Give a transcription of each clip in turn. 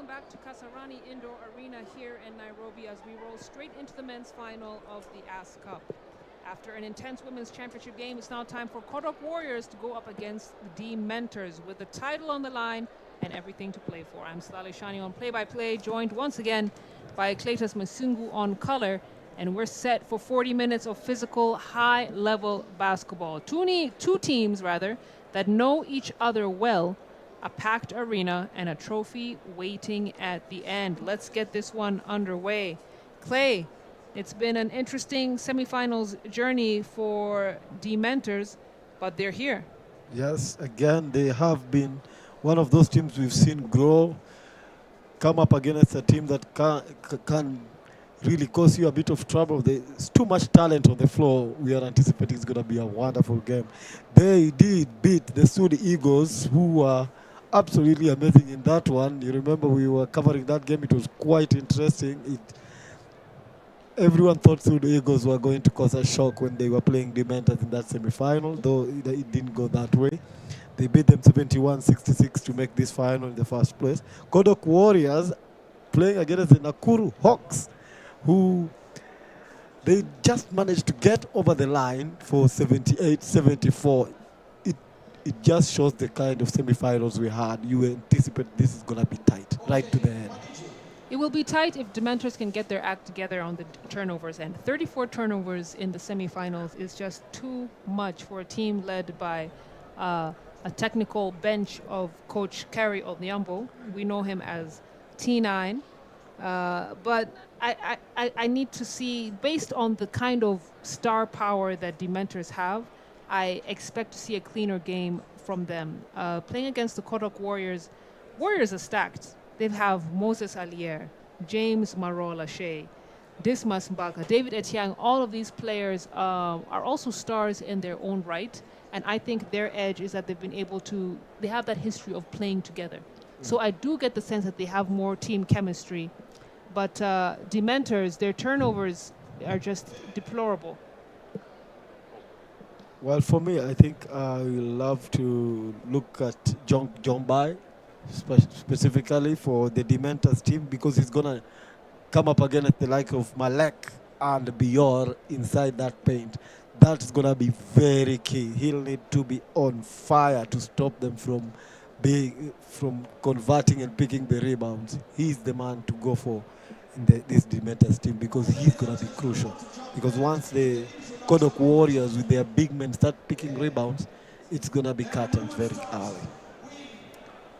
welcome back to Kasarani Indoor Arena here in Nairobi as we roll straight into the men's final of the AS Cup. After an intense women's championship game, it's now time for Kodok Warriors to go up against the D-Mentors with the title on the line and everything to play for. I'm Salali Shani on play-by-play, joined once again by Cletus Masungu on color, and we're set for 40 minutes of physical, high-level basketball. Two teams that know each other well, a packed arena, and a trophy waiting at the end. Let's get this one underway. Clay, it's been an interesting semifinals journey for D-Mentors, but they're here. Yes, again, they have been one of those teams we've seen grow, come up against a team that can really cause you a bit of trouble. There's too much talent on the floor. We are anticipating it's going to be a wonderful game. They did beat the Sud Eagles, who were absolutely amazing in that one. You remember we were covering that game. It was quite interesting. Everyone thought Sud Eagles were going to cause a shock when they were playing Dementors in that semi-final, though it didn't go that way. They beat them 71-66 to make this final in the first place. Kodok Warriors playing against the Nakuru Hawks, who they just managed to get over the line for 78-74. It just shows the kind of semifinals we had. You anticipate this is going to be tight right to the end. It will be tight if Dementors can get their act together on the turnovers, and 34 turnovers in the semifinals is just too much for a team led by a technical bench of Coach Kerry Odhiambo. We know him as T9. But I need to see, based on the kind of star power that Dementors have, I expect to see a cleaner game from them. Playing against the Kodok Warriors are stacked. They have Moses Alier, James Marola Shea, Dismas Mbaka, David Etiang. All of these players are also stars in their own right. And I think their edge is that they have that history of playing together. So I do get the sense that they have more team chemistry. But Dementors, their turnovers are just deplorable. Well, for me, I think I will love to look at John Bai, specifically for the Dementors team, because he's going to come up against the like of Malek and Bior inside that paint. That's going to be very key. He'll need to be on fire to stop them from converting and picking the rebounds. He's the man to go for in this Dementors team, because he's going to be crucial. Because once the Kodok Warriors with their big men start picking rebounds, it's going to be curtains very early.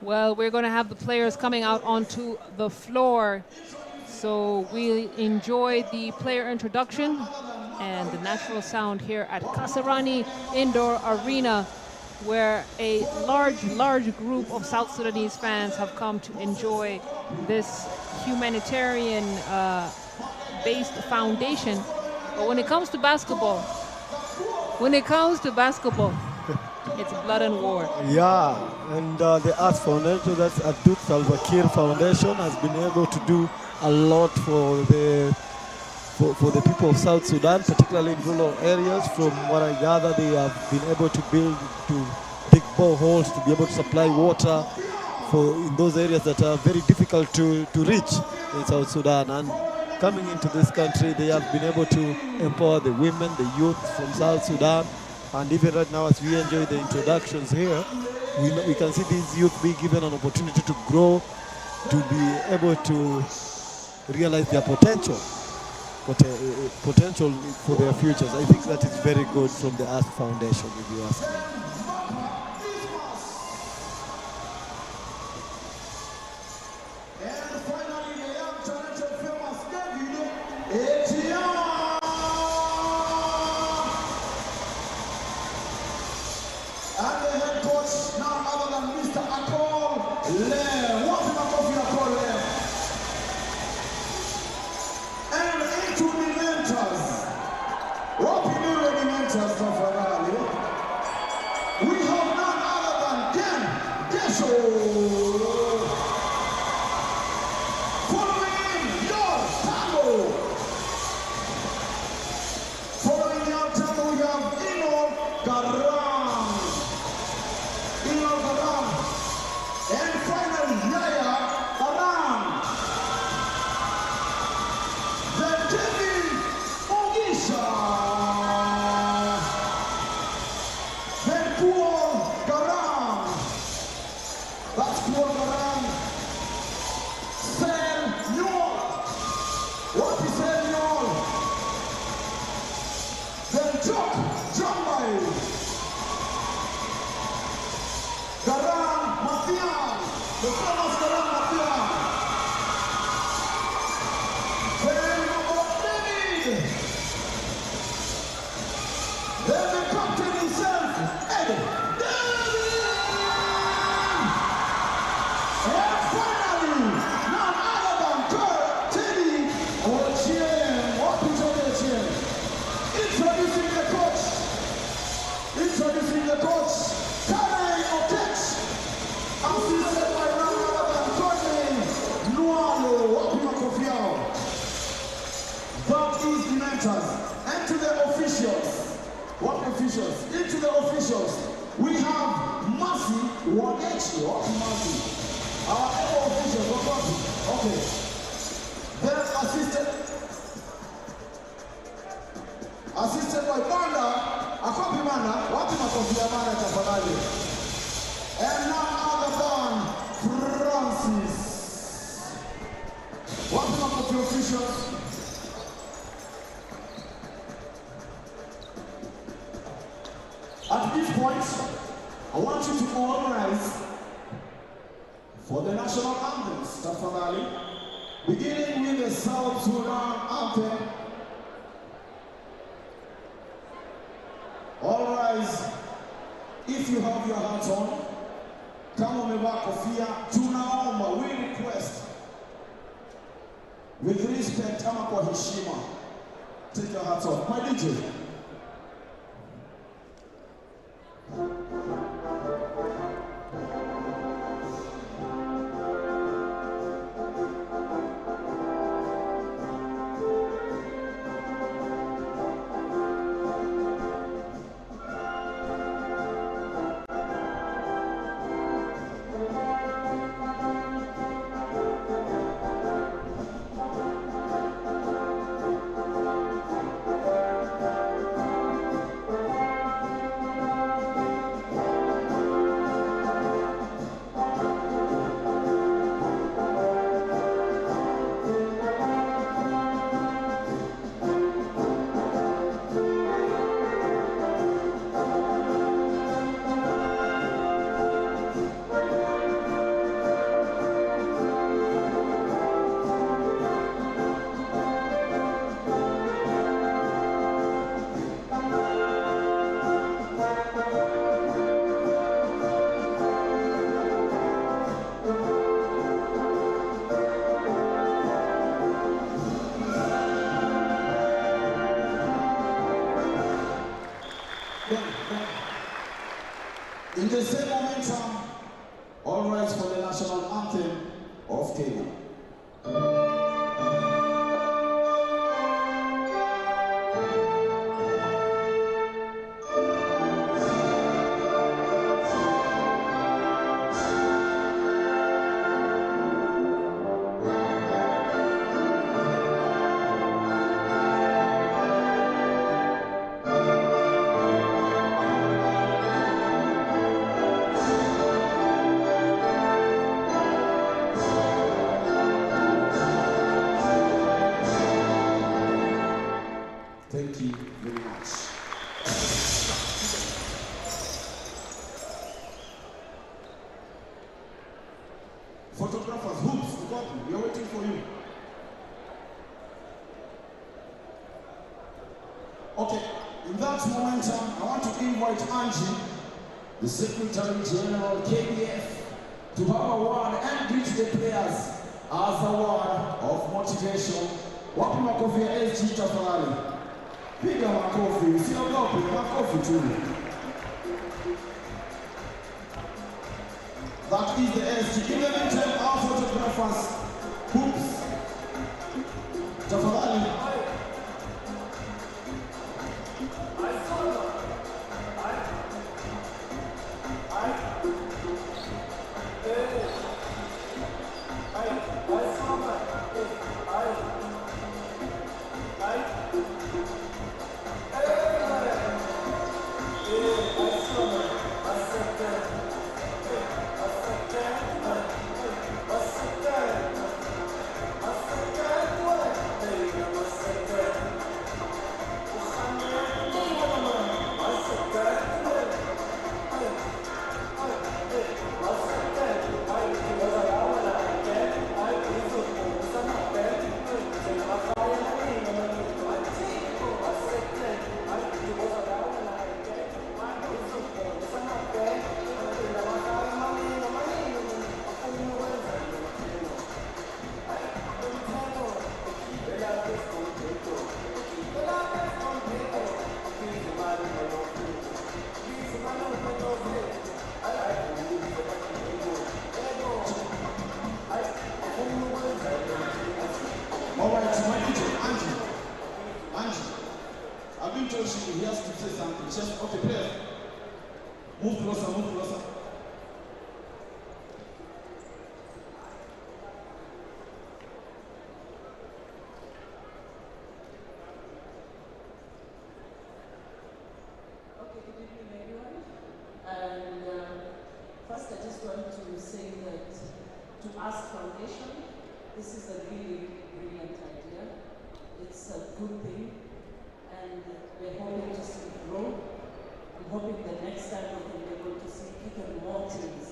Well, we're going to have the players coming out onto the floor. So we enjoy the player introduction and the natural sound here at Kasarani Indoor Arena, where a large group of South Sudanese fans have come to enjoy this humanitarian-based foundation. But when it comes to basketball, it's blood and war. Yeah, and the Arts Foundation, that's Adut Salva Kiir Foundation, has been able to do a lot for the people of South Sudan, particularly in rural areas. From what I gather, they have been able to build big boreholes to be able to supply water in those areas that are very difficult to reach in South Sudan. And coming into this country, they have been able to empower the women, the youth from South Sudan. And even right now, as we enjoy the introductions here, we can see these youth being given an opportunity to grow, to be able to realize their potential for their futures. I think that is very good from the Arts Foundation, if you ask me. And finally, Yaya Karam. And to the officials, what officials? Into the officials, we have Mercy Wagechi. What Mercy? Our officials, what Mercy? Okay. Then assisted by Banda, Akopi Mana, what Makofia Mana Tafadali. And none other than Francis. What Makofi officials? At this point, I want you to all rise for the national anthems, Tafadali, beginning with the South Sudan anthem. All rise. If you have your hats on, kama umevaa kofia, tunaomba, we request, with respect ama kwa heshima, take your hats off. My DJ. In the same momentum, all rise for the national anthem of Kenya. Thank you very much. Photographers, hoops, we are waiting for you. Okay, in that momentum, I want to invite Angie, the Secretary General KBF, to have a word and greet the players as a word of motivation. Wapi makofi ya SG tafadhali? Piga makofi, usiogope, makofi tu. That is the SG. In the meantime, our photographers, hoops, tafadhali. you, he has to say something. Just, okay, players, move closer, move closer. Okay, good evening, everyone. And first, I just want to say that to Ask Foundation, this is a really brilliant idea. It's a good thing, and we're hoping to see it grow. I'm hoping that next time we can be able to see even more teams.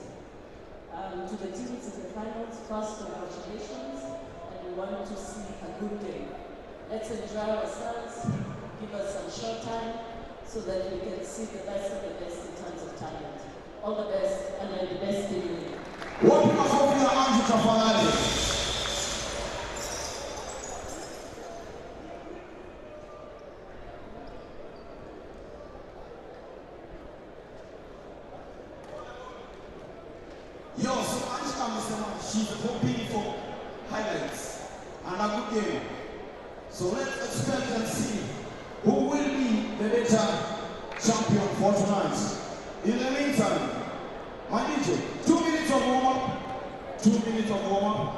To the teams in the finals, first, congratulations, and we want to see a good game. Let's enjoy ourselves, give us some short time, so that we can see the best of the best in terms of talent. All the best, and may the best team win. Wapi makofi ya Anji tafadhali. Yo, so Anji amesema she's hoping for highlights and a good game. So let's expect and see who will be the better champion for tonight. In the meantime, my DJ, 2 minutes of warm-up. 2 minutes of warm-up.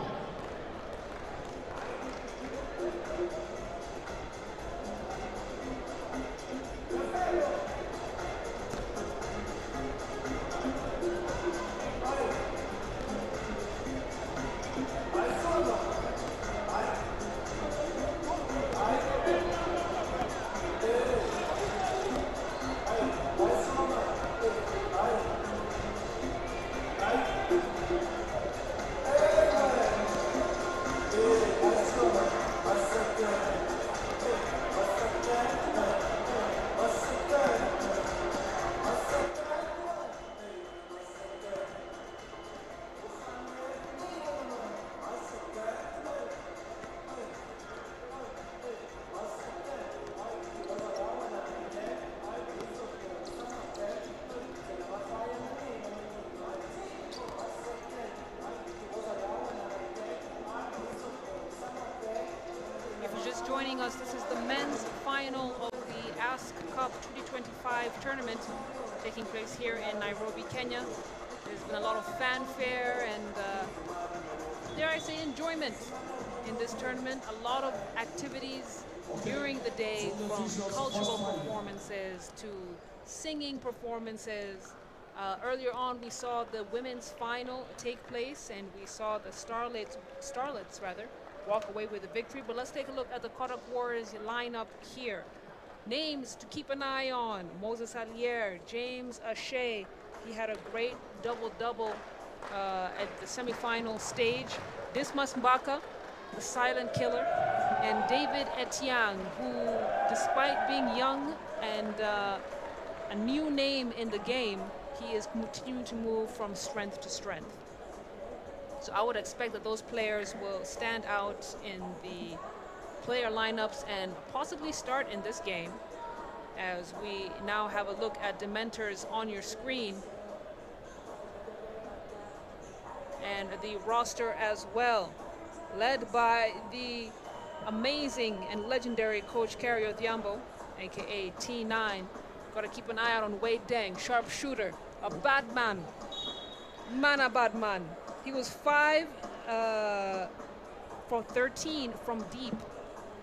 Joining us, this is the men's final of the Ask Cup 2025 tournament taking place here in Nairobi, Kenya. There's been a lot of fanfare and, dare I say, enjoyment in this tournament. A lot of activities during the day, from cultural performances to singing performances. Earlier on, we saw the women's final take place, and we saw the starlets walk away with a victory. But let's take a look at the Kodok Warriors lineup here. Names to keep an eye on: Moses Allier, James Ashe. He had a great double-double at the semifinal stage. Dismas Mbaka, the silent killer, and David Etiang, who, despite being young and a new name in the game, he is continuing to move from strength to strength. So I would expect that those players will stand out in the player lineups and possibly start in this game. As we now have a look at Dementors on your screen, and the roster as well, led by the amazing and legendary coach Carrie Odhiambo, aka T9. Got to keep an eye out on Wade Deng, sharpshooter, a bad man, a bad man. He was 5 for 13 from deep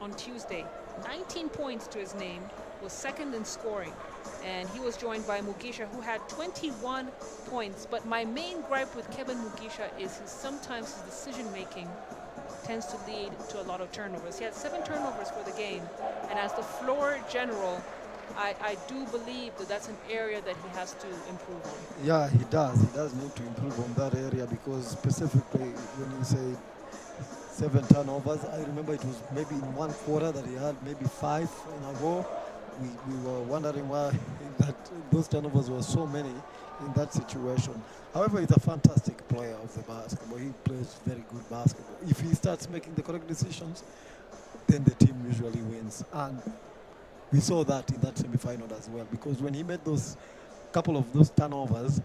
on Tuesday. 19 points to his name, was second in scoring. And he was joined by Mugisha, who had 21 points. But my main gripe with Kevin Mugisha is sometimes his decision-making tends to lead to a lot of turnovers. He had 7 turnovers for the game. And as the floor general, I do believe that that's an area that he has to improve on. Yeah, he does. He does need to improve on that area, because specifically when you say 7 turnovers, I remember it was maybe in one quarter that he had maybe 5 in a row. We were wondering why those turnovers were so many in that situation. However, he's a fantastic player of the basketball. He plays very good basketball. If he starts making the correct decisions, then the team usually wins. And we saw that in that semi-final as well, because when he made those couple of those turnovers,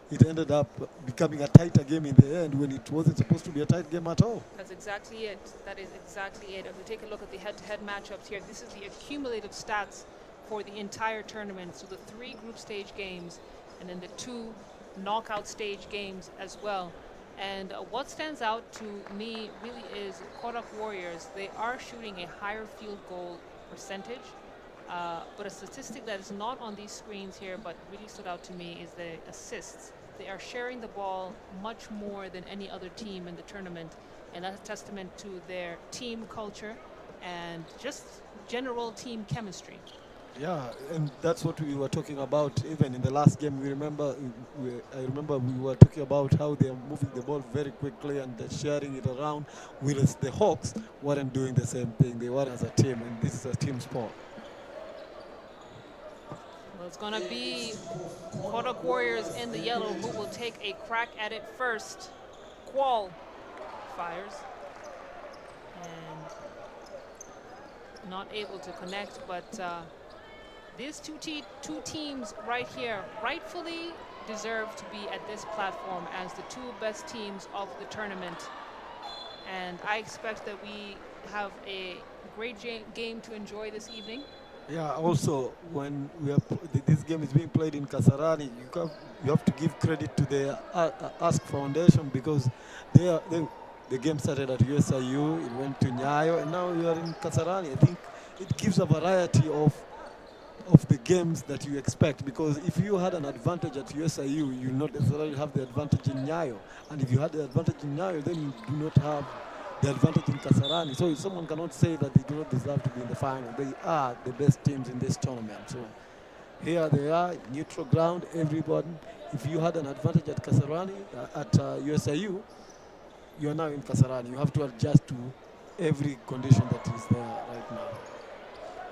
it ended up becoming a tighter game in the end when it wasn't supposed to be a tight game at all. That's exactly it. That is exactly it. If we take a look at the head-to-head matchups here, this is the accumulative stats for the entire tournament. So the 3 group stage games and then the 2 knockout stage games as well. And what stands out to me really is Kodok Warriors. They are shooting a higher field goal percentage, but a statistic that is not on these screens here but really stood out to me is the assists. They are sharing the ball much more than any other team in the tournament, and that's a testament to their team culture and just general team chemistry. Yeah, and that's what we were talking about even in the last game. I remember we were talking about how they are moving the ball very quickly and they're sharing it around, whereas the Hawks weren't doing the same thing. They weren't as a team, and this is a team sport. Well, it's going to be Kodok Warriors in the yellow who will take a crack at it first. Qual fires. And not able to connect, but these two teams right here rightfully deserve to be at this platform as the 2 best teams of the tournament. And I expect that we have a great game to enjoy this evening. Yeah, also when this game is being played in Kasarani, you have to give credit to the Ask Foundation, because the game started at USIU, it went to Nyayo, and now you are in Kasarani. I think it gives a variety of the games that you expect, because if you had an advantage at USIU, you'll not necessarily have the advantage in Nyayo, and if you had the advantage in Nyayo, then you do not have the advantage in Kasarani. So someone cannot say that they do not deserve to be in the final. They are the best teams in this tournament. So here they are, neutral ground, everybody. If you had an advantage at Kasarani, at USIU, you are now in Kasarani. You have to adjust to every condition that is there right now.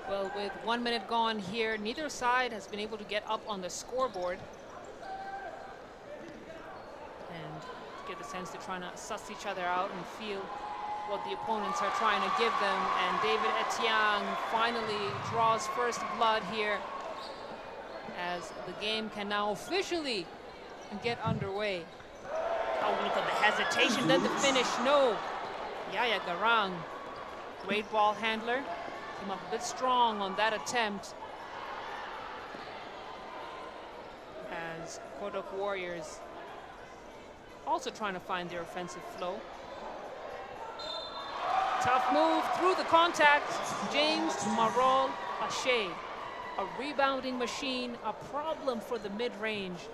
Well, with 1 minute gone here, neither side has been able to get up on the scoreboard. And get the sense they're trying to suss each other out and feel what the opponents are trying to give them. And David Etiang finally draws first blood here as the game can now officially get underway. Oh, look at the hesitation, then the finish. No. Yaya Garang, great ball handler. Came up a bit strong on that attempt as Kodok Warriors also trying to find their offensive flow. Tough move through the contact. James Marol Ashe, a rebounding machine, a problem for the mid-range.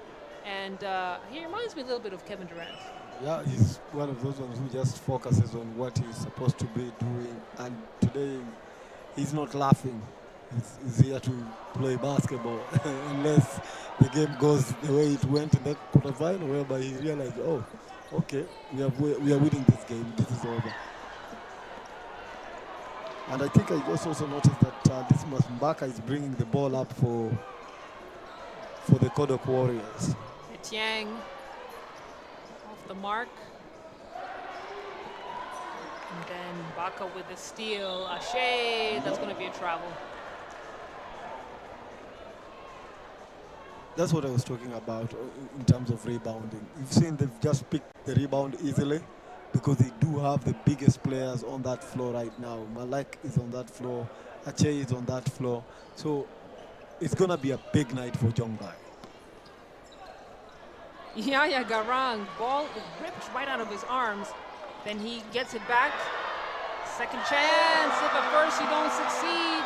And he reminds me a little bit of Kevin Durant. Yeah, he's one of those ones who just focuses on what he's supposed to be doing. And today, he's not laughing. He's here to play basketball. Unless the game goes the way it went in the quarterfinal, whereby he realized, oh, okay, we are winning this game. This is over. And I think I also noticed that this Mbaka is bringing the ball up for the Kodok Warriors. Etiang off the mark. And then Baka with the steal. Ashe, that's going to be a travel. That's what I was talking about in terms of rebounding. You've seen they've just picked the rebound easily because they do have the biggest players on that floor right now. Malek is on that floor. Ache is on that floor. So it's going to be a big night for Jongbai. Yaya Garang, ball ripped right out of his arms. Then he gets it back. Second chance. If at first you don't succeed,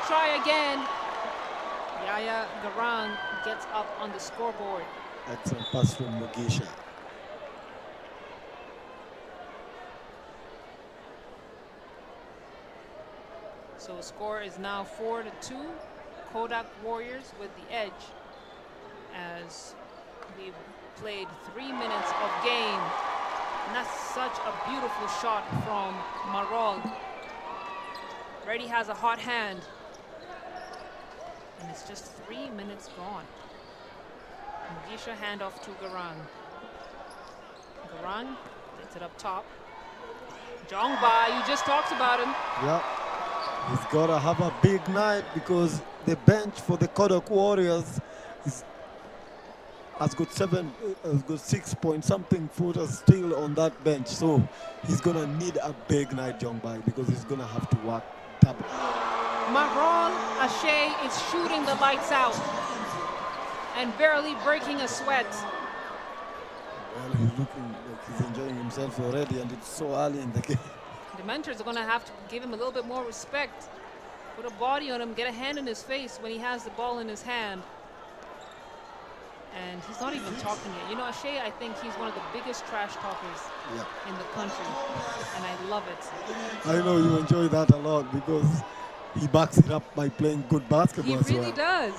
try again. Yaya Garang gets up on the scoreboard. Excellent pass from Mugisha. So the score is now 4-2. Kodok Warriors with the edge as we've played 3 minutes of game. And that's such a beautiful shot from Marol. Brady has a hot hand. And it's just 3 minutes gone. Mugisha handoff to Garang. Garang gets it up top. Jongba, you just talked about him. Yeah, he's got to have a big night because the bench for the Kodok Warriors has got 6-point-something footers still on that bench. So he's going to need a big night, Jongbai, because he's going to have to work double. Maron Ashe is shooting the lights out and barely breaking a sweat. Well, he's looking like he's enjoying himself already, and it's so early in the game. The mentors are going to have to give him a little bit more respect. Put a body on him, get a hand in his face when he has the ball in his hand. And he's not even talking yet. You know, Ashe, I think he's one of the biggest trash talkers in the country. And I love it. I know you enjoy that a lot because he backs it up by playing good basketball as He well. really does.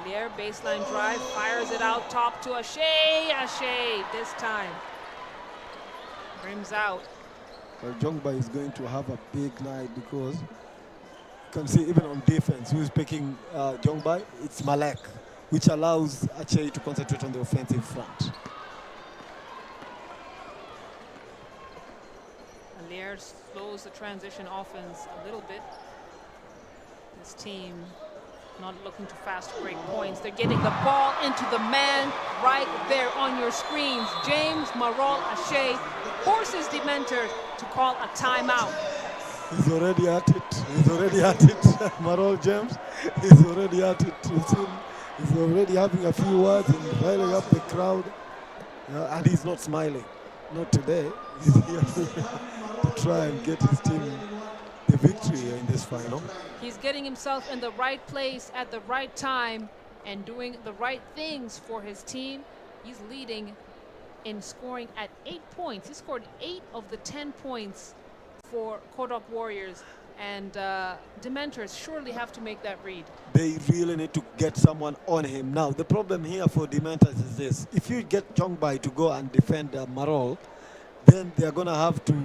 Alier, baseline drive, fires it out top to Ashe. Ashe, this time. Rims out. Well, Jongbai is going to have a big night because you can see even on defense, who's picking Jongbai? It's Malek, which allows Ache to concentrate on the offensive front. Alier slows the transition offense a little bit. This team not looking to fast break points. They're getting the ball into the man right there on your screens. James Maral Ashe forces the mentor to call a timeout. He's already at it. He's already at it. Marol James, he's already at it. You've seen, he's already having a few words and riling up the crowd. And he's not smiling. Not today. He's here to try and get his team the victory in this final. He's getting himself in the right place at the right time and doing the right things for his team. He's leading in scoring at 8 points. He scored 8 of the 10 points for Kodok Warriors, and Dementors surely have to make that read. They really need to get someone on him. Now, the problem here for Dementors is this. If you get Jongbai to go and defend Marol, then they're going to have to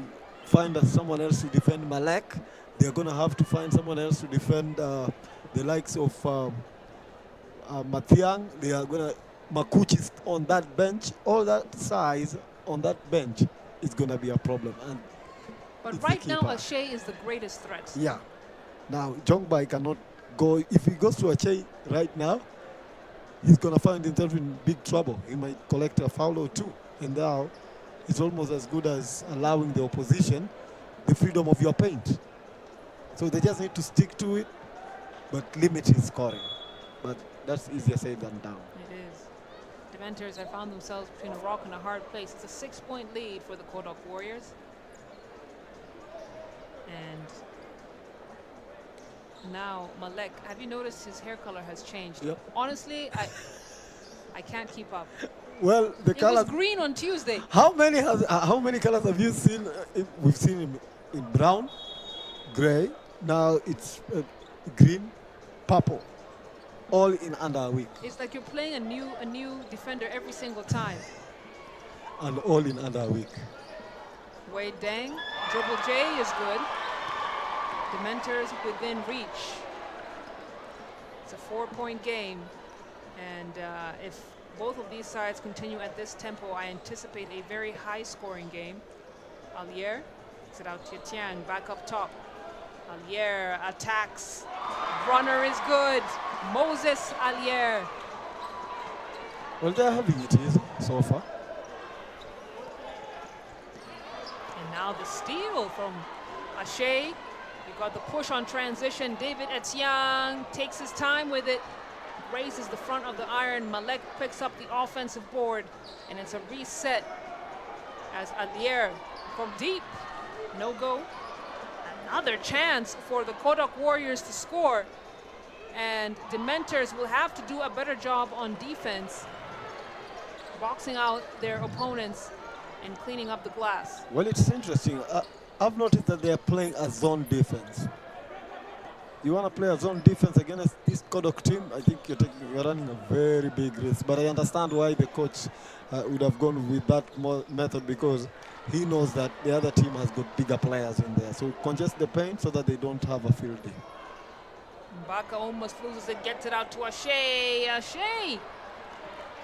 find someone else to defend Malek. They're going to have to find someone else to defend the likes of Mathiang. They are going to Makuch is on that bench. All that size on that bench is going to be a problem. And but right now, Ashe is the greatest threat. Yeah. Now, Jongbai cannot go. If he goes to Ashe right now, he's going to find himself in big trouble. He might collect a foul or two. And now, it's almost as good as allowing the opposition the freedom of your paint. So they just need to stick to it, but limit his scoring. But that's easier said than done. It is. Dementors have found themselves between a rock and a hard place. It's a 6-point lead for the Kodok Warriors. And now Malek, have you noticed his hair color has changed? Yep. Honestly, I can't keep up. Well, the color was green on Tuesday. How many colors have you seen? We've seen him in brown, gray. Now it's green, purple, all in under a week. It's like you're playing a new defender every single time. And all in under a week. Wade Dang, Dribble J is good. Dementors within reach. It's a 4-point game, and if both of these sides continue at this tempo, I anticipate a very high-scoring game. Alier, it's out to Tiang, back up top. Alier attacks. Runner is good. Moses Alier. Well, they're having it easy so far. And now the steal from Ashe. You got the push on transition. David Etienne takes his time with it. Raises the front of the iron. Malek picks up the offensive board. And it's a reset as Alier from deep. No go. Another chance for the Kodok Warriors to score. And Dementors will have to do a better job on defense, boxing out their opponents and cleaning up the glass. Well, it's interesting. I've noticed that they're playing a zone defense. You want to play a zone defense against this Kodok team, I think you're running a very big risk. But I understand why the coach would have gone with that method, because he knows that the other team has got bigger players in there. So congest the paint so that they don't have a field day. Mbaka almost loses it, gets it out to Ashe. Ashe!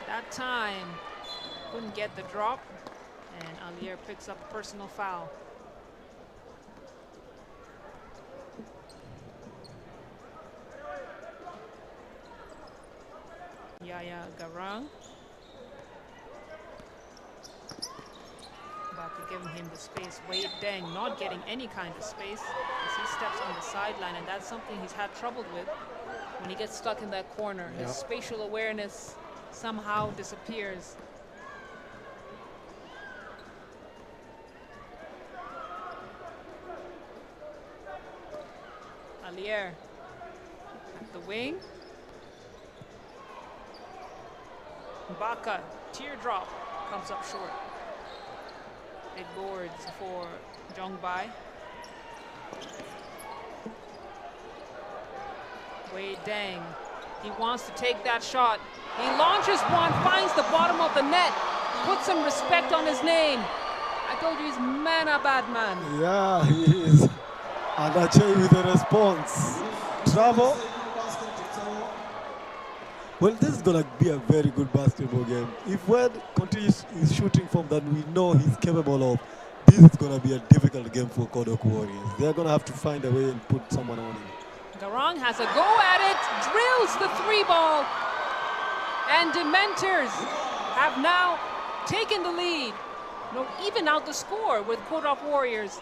That time, couldn't get the drop. And Alier picks up a personal foul. Yaya Garang. Baka giving him the space. Wade Deng not getting any kind of space as he steps on the sideline, and that's something he's had trouble with when he gets stuck in that corner. His spatial awareness somehow disappears. Alier at the wing. Baka, teardrop, comes up short. Big boards for Jongbai. Wade Deng, he wants to take that shot. He launches one, finds the bottom of the net, puts some respect on his name. I told you he's man a bad man. Yeah, he is. And Ache with a response. Travel. Well, this is going to be a very good basketball game. If Wade continues his shooting form that we know he's capable of, this is going to be a difficult game for Kodok Warriors. They're going to have to find a way and put someone on him. Garang has a go at it, drills the 3-ball, and Dementors have now taken the lead. Even out the score with Kodok Warriors.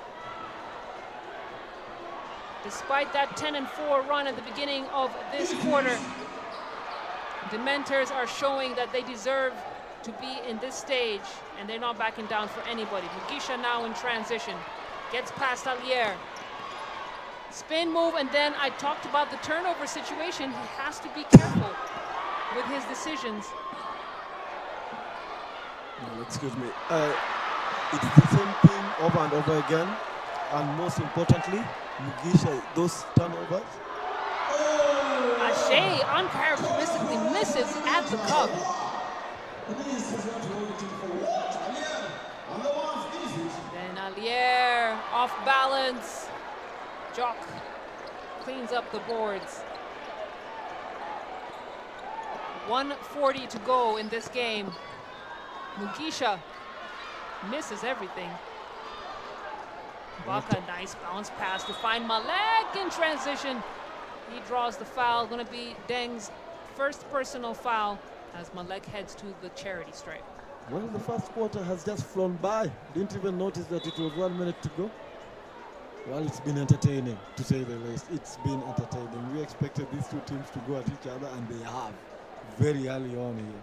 Despite that 10-4 run at the beginning of this quarter, Dementors are showing that they deserve to be in this stage, and they're not backing down for anybody. Mugisha now in transition, gets past Alier. Spin move, and then I talked about the turnover situation. He has to be careful with his decisions. No, excuse me. It's the same thing over and over again, and most importantly, Mugisha, those turnovers. Ashe uncharacteristically misses at the cup. Then Alier off balance. Jock cleans up the boards. 1:40 to go in this game. Mugisha misses everything. Baka, nice bounce pass to find Malek in transition. He draws the foul. Going to be Deng's first personal foul as Malek heads to the charity stripe. Well, the first quarter has just flown by. Didn't even notice that it was 1 minute to go. Well, it's been entertaining, to say the least. It's been entertaining. We expected these two teams to go at each other, and they have very early on here.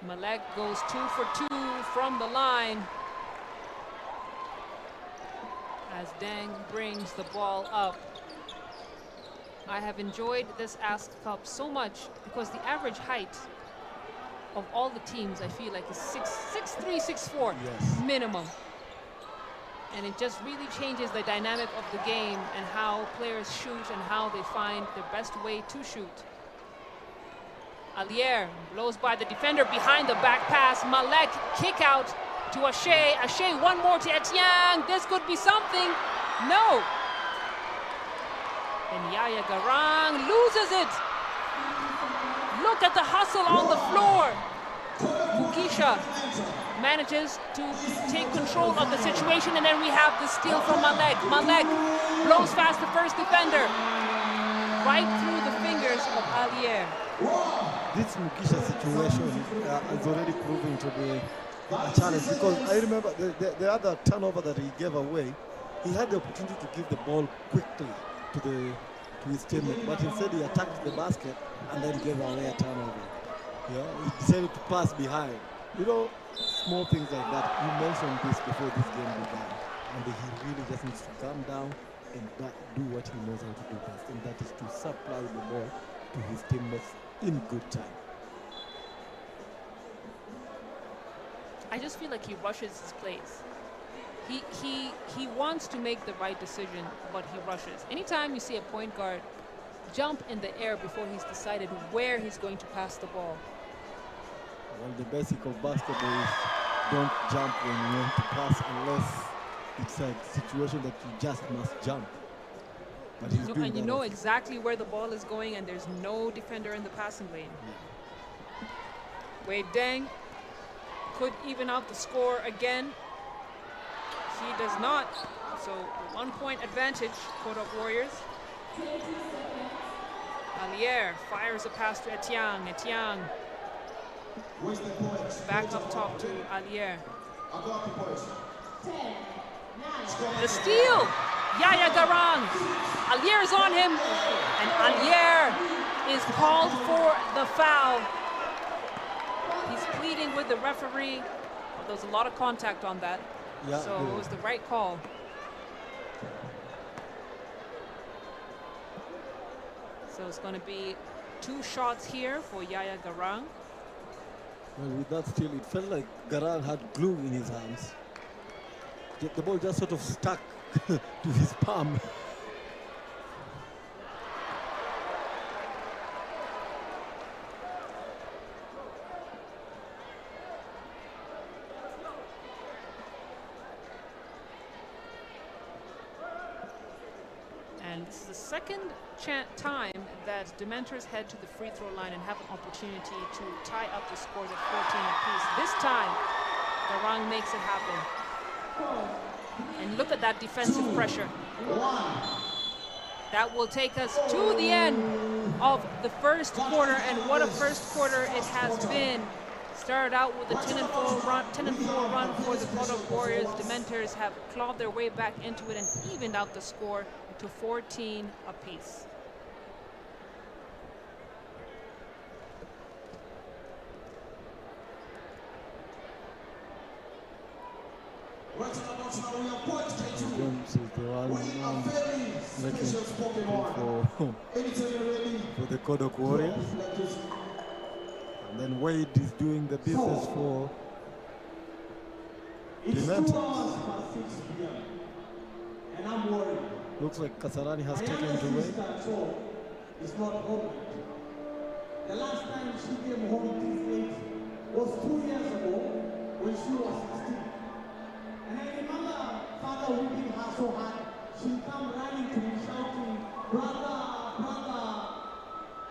Malek goes 2 for 2 from the line as Deng brings the ball up. I have enjoyed this Ask Cup so much because the average height of all the teams, I feel like, is 6'3", 6'4", Yes. minimum. And it just really changes the dynamic of the game and how players shoot and how they find their best way to shoot. Alier blows by the defender behind the back pass. Malek kick out to Ashe. Ashe one more to Etienne. This could be something. No. And Yaya Garang loses it. Look at the hustle on the floor. Mugisha manages to take control of the situation, and then we have the steal from Malek. Malek blows past the first defender. Right through the fingers of Alier. This Mugisha situation is already proving to be a challenge, because I remember the other turnover that he gave away, he had the opportunity to give the ball quickly to his teammate, but instead he attacked the basket and then gave away a turnover. Yeah, he decided to pass behind. You know, small things like that. You mentioned this before this game began, and he really just needs to calm down and do what he knows how to do best, and that is to supply the ball to his teammates in good time. I just feel like he rushes his plays. He wants to make the right decision, but he rushes. Anytime you see a point guard jump in the air before he's decided where he's going to pass the ball. Well, the basic of basketball is don't jump when you want to pass unless it's a situation that you just must jump. But he's doing And you that know also. exactly where the ball is going, and there's no defender in the passing lane. Yeah. Wade Deng could even out the score again. She does not. So 1 point advantage, Kodok Warriors. Alier fires a pass to Etiang. Etiang Where's the point? back up top to Alier. I got the point. The steal! Yaya Garang. Alier is on him, and Alier is called for the foul. He's pleading with the referee. There was a lot of contact on that, Yeah, so it was the right call. So it's going to be 2 shots here for Yaya Garang. Well, with that steal, it felt like Garang had glue in his hands. The ball just sort of stuck to his palm. And this is the second time that Dementors head to the free throw line and have an opportunity to tie up the scores at 14 apiece. This time, Garang makes it happen. And look at that defensive pressure. That will take us to the end of the first quarter, and what a first quarter it has been. Started out with a 10-4 run for the Kodok Warriors. Dementors have clawed their way back into it and evened out the score to 14 apiece. James is the one for the Kodok Warriors. And then Wade is doing the business for Dementors. And I'm worried. Looks like Kasarani has taken to Wade. It's not home. The last time she came home this late was 2 years ago when she was 16. And I remember father whipping her so hard, she'd come running to me shouting, brother, brother,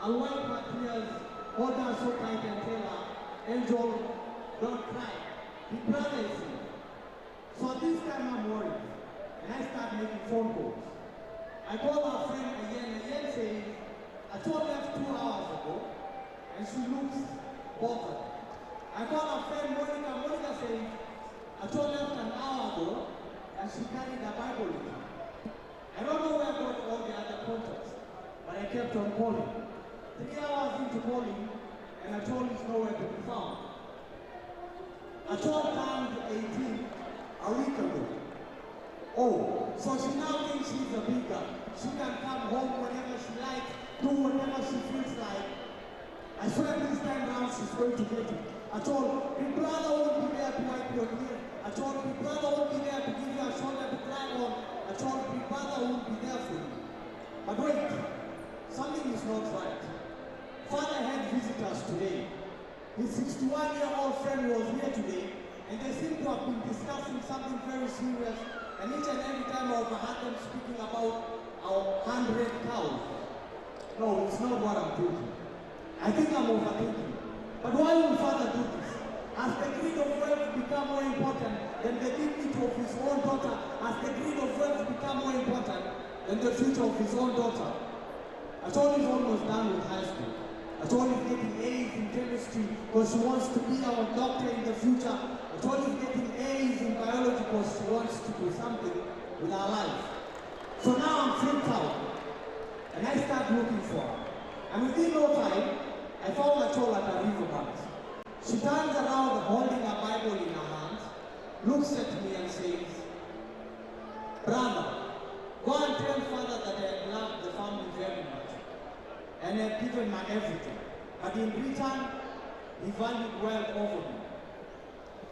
I'll wipe her tears, hold her so tight and tell her, Angel, don't cry. The brother is here. So this time I'm worried. And I start making phone calls. I call our friend Ayen says, I told her 2 hours ago, and she looks bothered. I call our friend Monica says, I told her an hour ago, and she carried a Bible with her. I don't know where I got all the other contacts, but I kept on calling. 3 hours into calling, and I told it's nowhere to be found. I told her 18 a week ago. Oh, so she now thinks she's a big girl. She can come home whenever she likes, do whatever she feels like. I swear this time round she's going to get it. I told big brother won't be there to wipe your tears. I told big brother won't be there to give you a shoulder to cry on. I told big brother won't be there for you. But wait, something is not right. Father had visitors today. His 61-year-old friend was here today, and they seem to have been discussing something very serious. And each and every time I overheard them speaking about our 100 cows. No, it's not what I'm thinking. I think I'm overthinking. But why would Father do this? As the greed of wealth become more important than the dignity of his own daughter, as the greed of wealth become more important than the future of his own daughter. I told he's almost done with high school. I told he's getting A's in chemistry because she wants to be our doctor in the future. I told he's getting A's in biology because she wants to do something with her life. So now I'm freaked out. And I start looking for her. And within no time, I found a toll at a riverbank. She turns around holding a Bible in her hand, looks at me and says, brother, go and tell Father that I love the family very much. And I've given my everything. But in return, he valued wealth over me.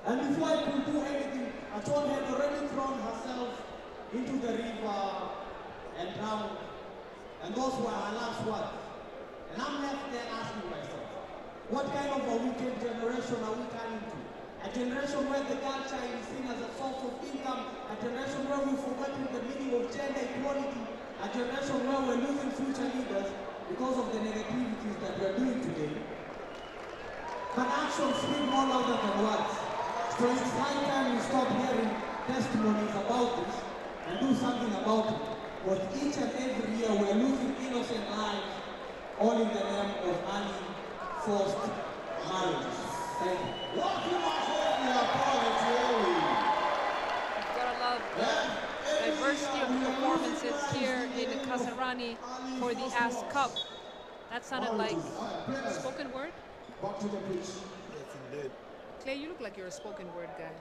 And before I could do anything, I told her had already thrown herself into the river and drowned. And those were her last words. And I'm left there asking myself, what kind of a wicked generation are we turning to? A generation where the girl child is seen as a source of income, a generation where we've forgotten the meaning of gender equality, a generation where we're losing future leaders because of the negativities that we're doing today. But actions speak more louder than words. So it's high time we stop hearing testimonies about this and do something about it. But each and every year we're losing innocent lives, all in the name of forced marriage. Thank you. Gotta love the diversity of performances here in Kasarani for the Ask Cup. That sounded like spoken word. Back to the pitch. Yes, indeed. Clay, you look like you're a spoken word guy.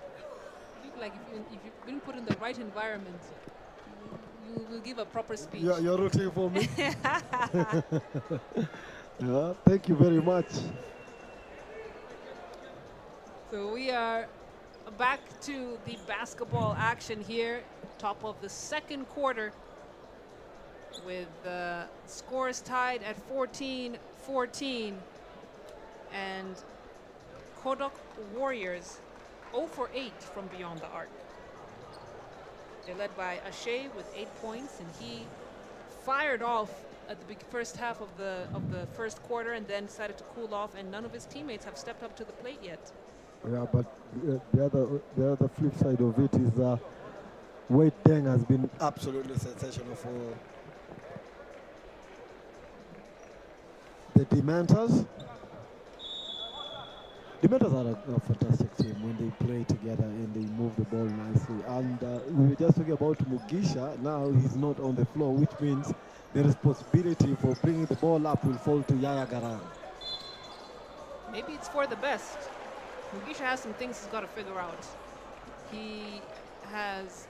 You look like if you've been put in the right environment, you will give a proper speech. You're rooting for me? Yeah, thank you very much. So we are back to the basketball action here, top of the second quarter, with the scores tied at 14-14, and Kodok Warriors 0 for 8 from beyond the arc. They're led by Ashe with 8 points, and he fired off at the first half of the first quarter and then decided to cool off, and none of his teammates have stepped up to the plate yet. Yeah, but the other flip side of it is Wade Deng has been absolutely sensational for the Dementors. Dementors are a fantastic team when they play together and they move the ball nicely. And we were just talking about Mugisha. Now he's not on the floor, which means the responsibility for bringing the ball up will fall to Yaya Garang. Maybe it's for the best. Mugisha has some things he's got to figure out. He has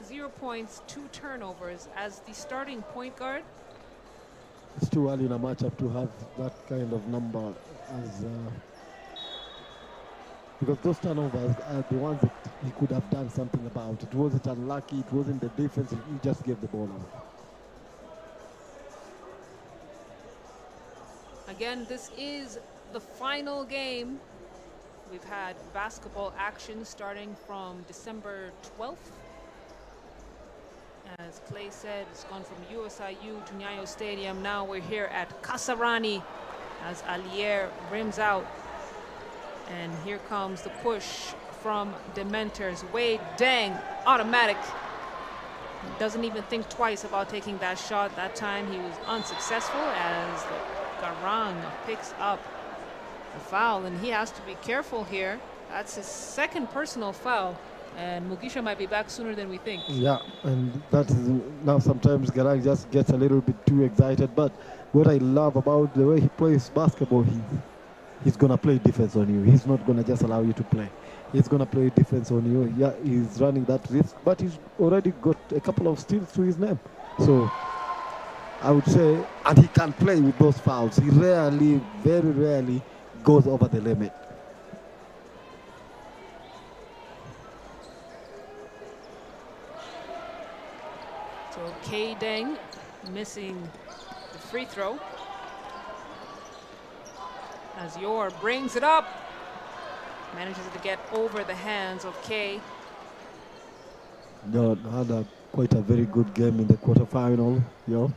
0 points, 2 turnovers as the starting point guard. It's too early in a matchup to have that kind of number as because those turnovers are the ones that he could have done something about. It wasn't unlucky, it wasn't the defense, he just gave the ball away. Again, this is the final game. We've had basketball action starting from December 12th. As Clay said, it's gone from USIU to Nyayo Stadium. Now we're here at Kasarani as Alier rims out. And here comes the push from Dementors. Wade Deng, automatic. Doesn't even think twice about taking that shot. That time he was unsuccessful as the Garang picks up the foul, and he has to be careful here. That's his second personal foul, and Mugisha might be back sooner than we think. Yeah, and that is now sometimes Garang just gets a little bit too excited, but what I love about the way he plays basketball, he's going to play defense on you. He's not going to just allow you to play. He's going to play defense on you. Yeah, he's running that risk, but he's already got a couple of steals to his name. So I would say, and he can play with those fouls. He rarely, very rarely goes over the limit. So K Deng missing the free throw. As Yor brings it up, manages to get over the hands of K. No, had quite a very good game in the quarterfinal, yo.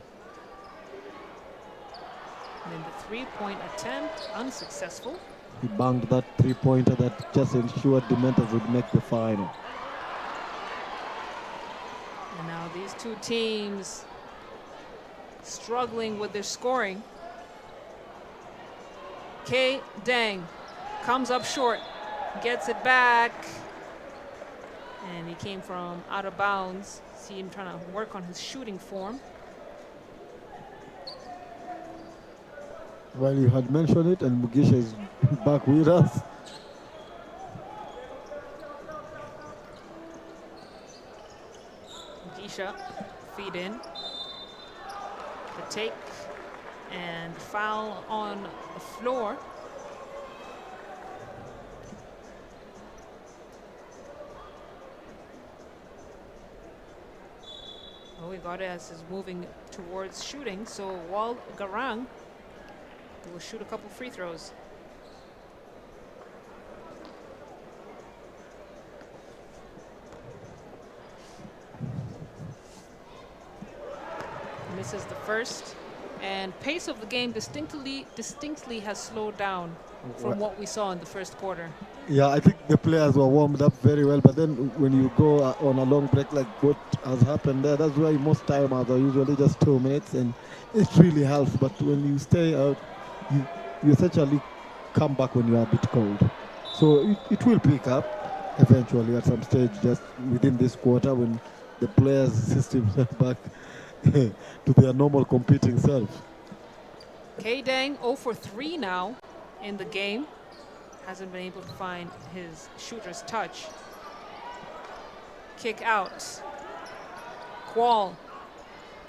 And then the three-point attempt, unsuccessful. He banged that three-pointer that just ensured the Dementors would make the final. And now these two teams struggling with their scoring. K Deng comes up short, gets it back, and he came from out of bounds. See him trying to work on his shooting form. Well, you had mentioned it, and Mugisha is back with us. Mugisha, feed in. The take and foul on the floor. Ugares is moving towards shooting, so Wal Garang will shoot a couple free throws. Misses the first, and pace of the game distinctly has slowed down from what we saw in the first quarter. Yeah, I think the players were warmed up very well, but then when you go on a long break like what has happened there, that's why most timers are usually just 2 minutes, and it really helps. But when you stay out, you, you essentially come back when you are a bit cold. So it will pick up eventually at some stage, just within this quarter when the players' systems are back to their normal competing self. K-Dang 0 for 3 now in the game. Hasn't been able to find his shooter's touch. Kick out. Qual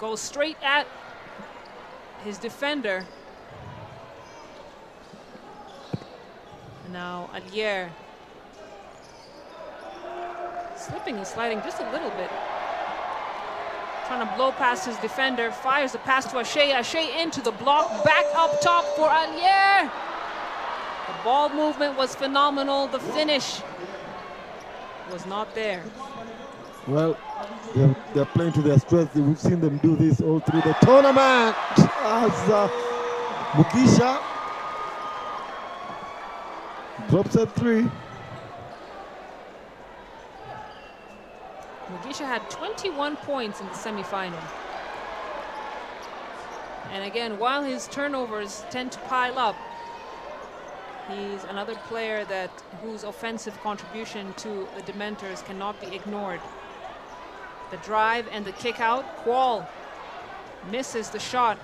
goes straight at his defender. And now Alier slipping and sliding just a little bit. Trying to blow past his defender. Fires the pass to Ashe. Ashe into the block. Back up top for Alier. The ball movement was phenomenal. The finish was not there. Well, they're playing to their strengths. We've seen them do this all through the tournament. As Mugisha drops at 3. Mugisha had 21 points in the semifinal. And again, while his turnovers tend to pile up, he's another player whose offensive contribution to the Dementors cannot be ignored. The drive and the kick out. Qual misses the shot.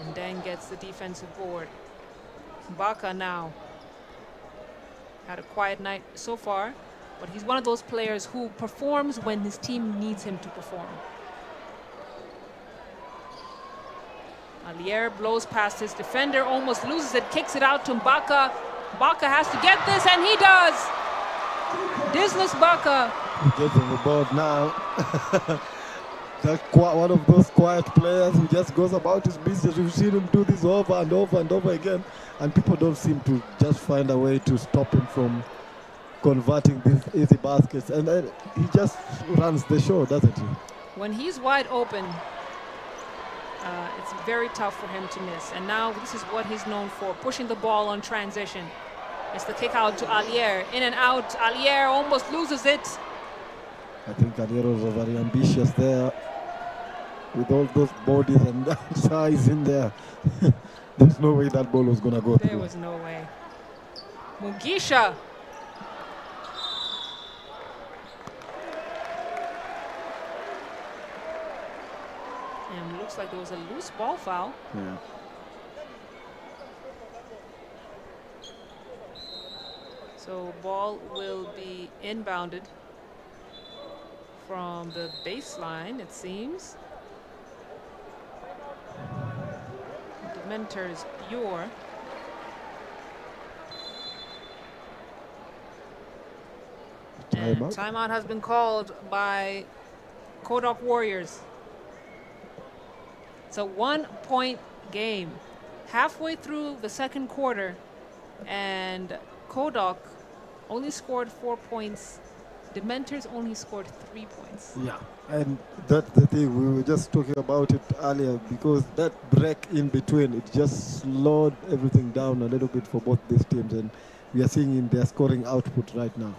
And Dang gets the defensive board. Baka now had a quiet night so far, but he's one of those players who performs when his team needs him to perform. Alier blows past his defender, almost loses it, kicks it out to Baka. Baka has to get this, and he does! Disnus Baka. He gets on the board now. One of those quiet players who just goes about his business. We've seen him do this over and over and over again, and people don't seem to just find a way to stop him from converting these easy baskets. And then he just runs the show, doesn't he? When he's wide open, it's very tough for him to miss. And now this is what he's known for, pushing the ball on transition. It's the kick out to Alier. In and out. Alier almost loses it. I think Alier was very ambitious there with all those bodies and that size in there. There's no way that ball was going to go through. There was no way. Mugisha. And looks like there was a loose ball foul. Yeah. So ball will be inbounded from the baseline, it seems. Dementors Yor. And timeout has been called by Kodok Warriors. It's a 1-point game. Halfway through the second quarter, and Kodok only scored 4 points. Dementors only scored 3 points. Yeah, and that's the thing. We were just talking about it earlier, because that break in between, it just slowed everything down a little bit for both these teams, and we are seeing in their scoring output right now.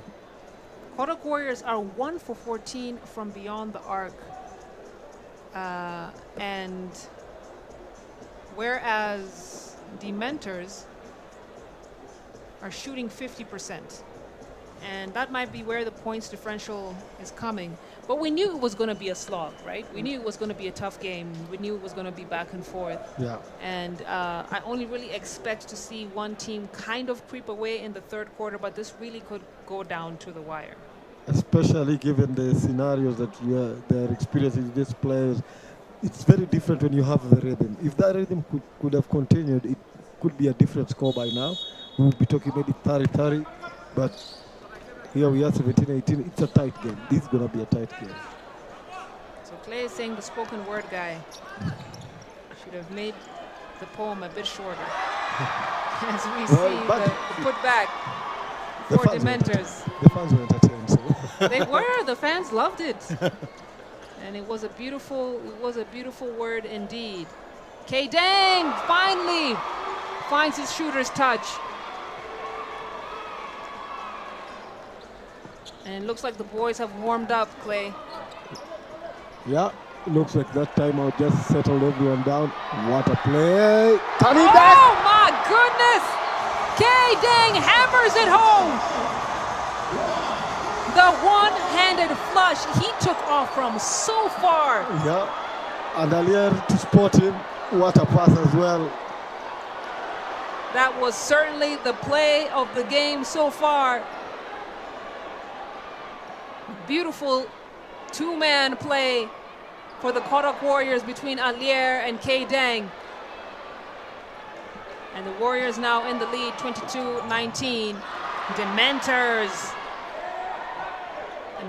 Kodok Warriors are 1 for 14 from beyond the arc. And whereas Dementors are shooting 50%. And that might be where the points differential is coming. But we knew it was going to be a slog, right? We knew it was going to be a tough game. We knew it was going to be back and forth. Yeah. And I only really expect to see one team kind of creep away in the third quarter, but this really could go down to the wire. Especially given the scenarios that they're experiencing, these players. It's very different when you have the rhythm. If that rhythm could have continued, it could be a different score by now. We would be talking maybe 30-30, but here we are 17-18. It's a tight game. This is going to be a tight game. So Clay is saying the spoken word guy should have made the poem a bit shorter. As we see the putback for Dementors. The fans were entertained. So. They were. The fans loved it. And it was a beautiful word indeed. K-Dang finally finds his shooter's touch. And it looks like the boys have warmed up, Clay. Yeah, looks like that timeout just settled everyone down. What a play. Turning back. Oh my goodness! K-Dang hammers it home! The one-handed flush he took off from so far. Yeah, and Alier to spot him. What a pass as well. That was certainly the play of the game so far. Beautiful two-man play for the Kodok Warriors between Alier and K-Dang. And the Warriors now in the lead, 22-19. Dementors.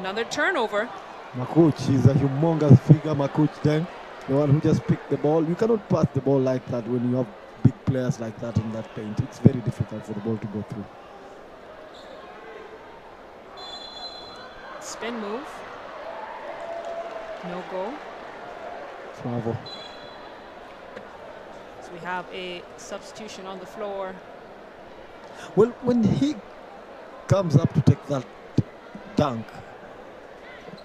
Another turnover. Makuch is a humongous figure, Makuch then. The one who just picked the ball. You cannot pass the ball like that when you have big players like that in that paint. It's very difficult for the ball to go through. Spin move. No goal. Bravo. So we have a substitution on the floor. Well, when he comes up to take that dunk,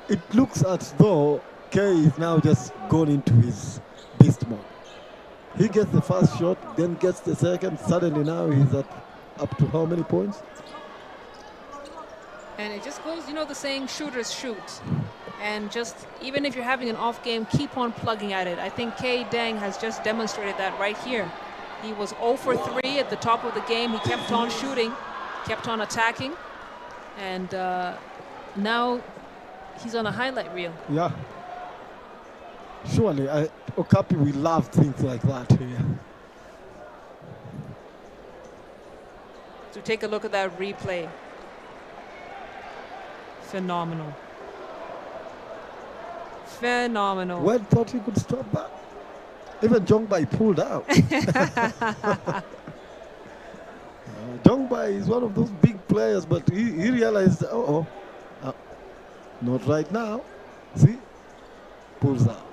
it looks as though K is now just gone into his beast mode. He gets the first shot, then gets the second. Suddenly now he's up to how many points? And it just goes, you know the saying, shooters shoot. And just, even if you're having an off game, keep on plugging at it. I think K-Dang has just demonstrated that right here. He was 0 for 3 at the top of the game. He kept on shooting, kept on attacking. And now he's on a highlight reel. Yeah. Surely, Okapi, we love things like that here. So take a look at that replay. Phenomenal. Phenomenal. Well, thought he could stop that. Even Jongbai pulled out. Jongbai is one of those big players, but he realized, not right now. See? Pulls out.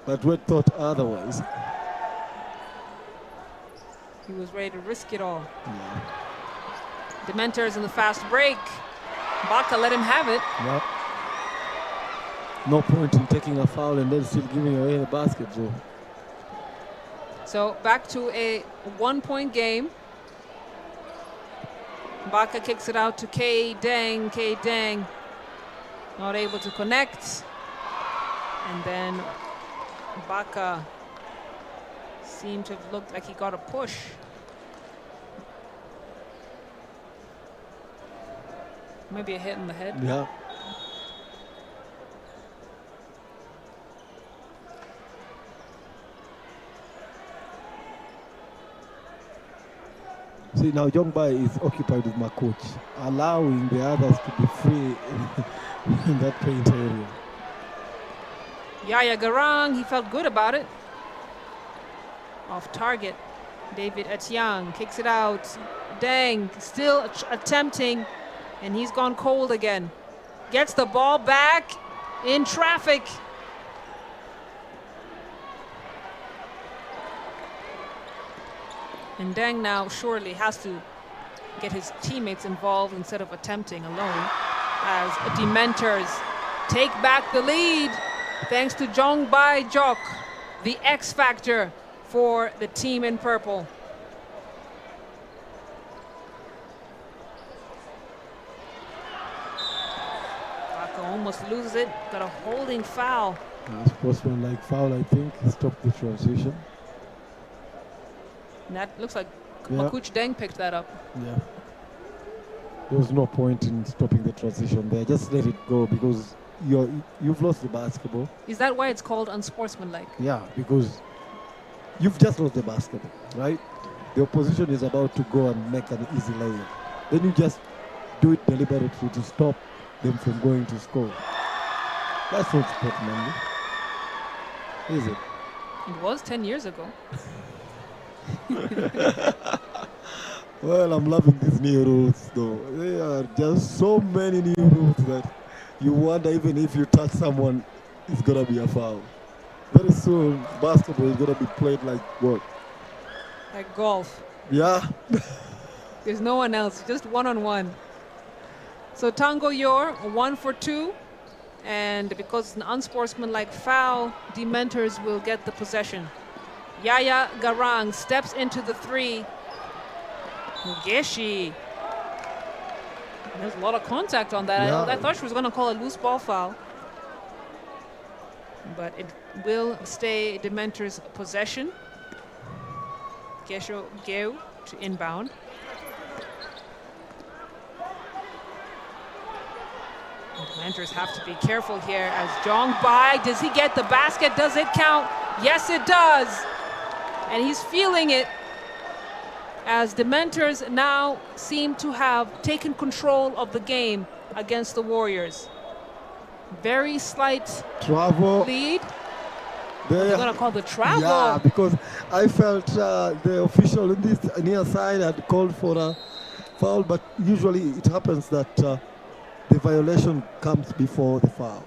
But we thought otherwise. He was ready to risk it all. Yeah. Dementors in the fast break. Baka let him have it. Yeah. No point in taking a foul and then still giving away the basketball. So back to a 1-point game. Baka kicks it out to K-Dang. K-Dang not able to connect. And then Baka seemed to have looked like he got a push. Maybe a hit in the head. Yeah. See, now Jongbai is occupied with Makuch, allowing the others to be free in that paint area. Yaya Garang, he felt good about it. Off target. David Etiang kicks it out. Dang, still attempting, and he's gone cold again. Gets the ball back in traffic. And Dang now surely has to get his teammates involved instead of attempting alone, as Dementors take back the lead thanks to Jongbai Jok, the X factor for the team in purple. Baka almost loses it, got a holding foul. Sportsman-like foul, I think. He stopped the transition. And that looks like Yeah. Makuch Deng picked that up. Yeah. There was no point in stopping the transition there. Just let it go because you've lost the basketball. Is that why it's called unsportsmanlike? Yeah, because you've just lost the basketball, right? The opposition is about to go and make an easy layup. Then you just do it deliberately to stop them from going to score. That's not sportsmanly, is it? It was 10 years ago. Well, I'm loving these new rules, though. There are just so many new rules that you wonder even if you touch someone, it's gonna be a foul. Very soon, basketball is gonna be played like what? Like golf. Yeah. There's no one else, just one-on-one. So Tango Yor, 1 for 2. And because it's an unsportsmanlike foul, Dementors will get the possession. Yaya Garang steps into the 3. Mugeshi. There's a lot of contact on that. Yeah. I thought she was going to call a loose ball foul. But it will stay Dementor's possession. Gesho Geu to inbound. Dementors have to be careful here as Jong Bai, does he get the basket? Does it count? Yes, it does. And he's feeling it as Dementors now seem to have taken control of the game against the Warriors. Very slight Travel. lead. They- They're going to call the travel. Yeah, because I felt the official in this near side had called for a foul, but usually it happens that the violation comes before the foul.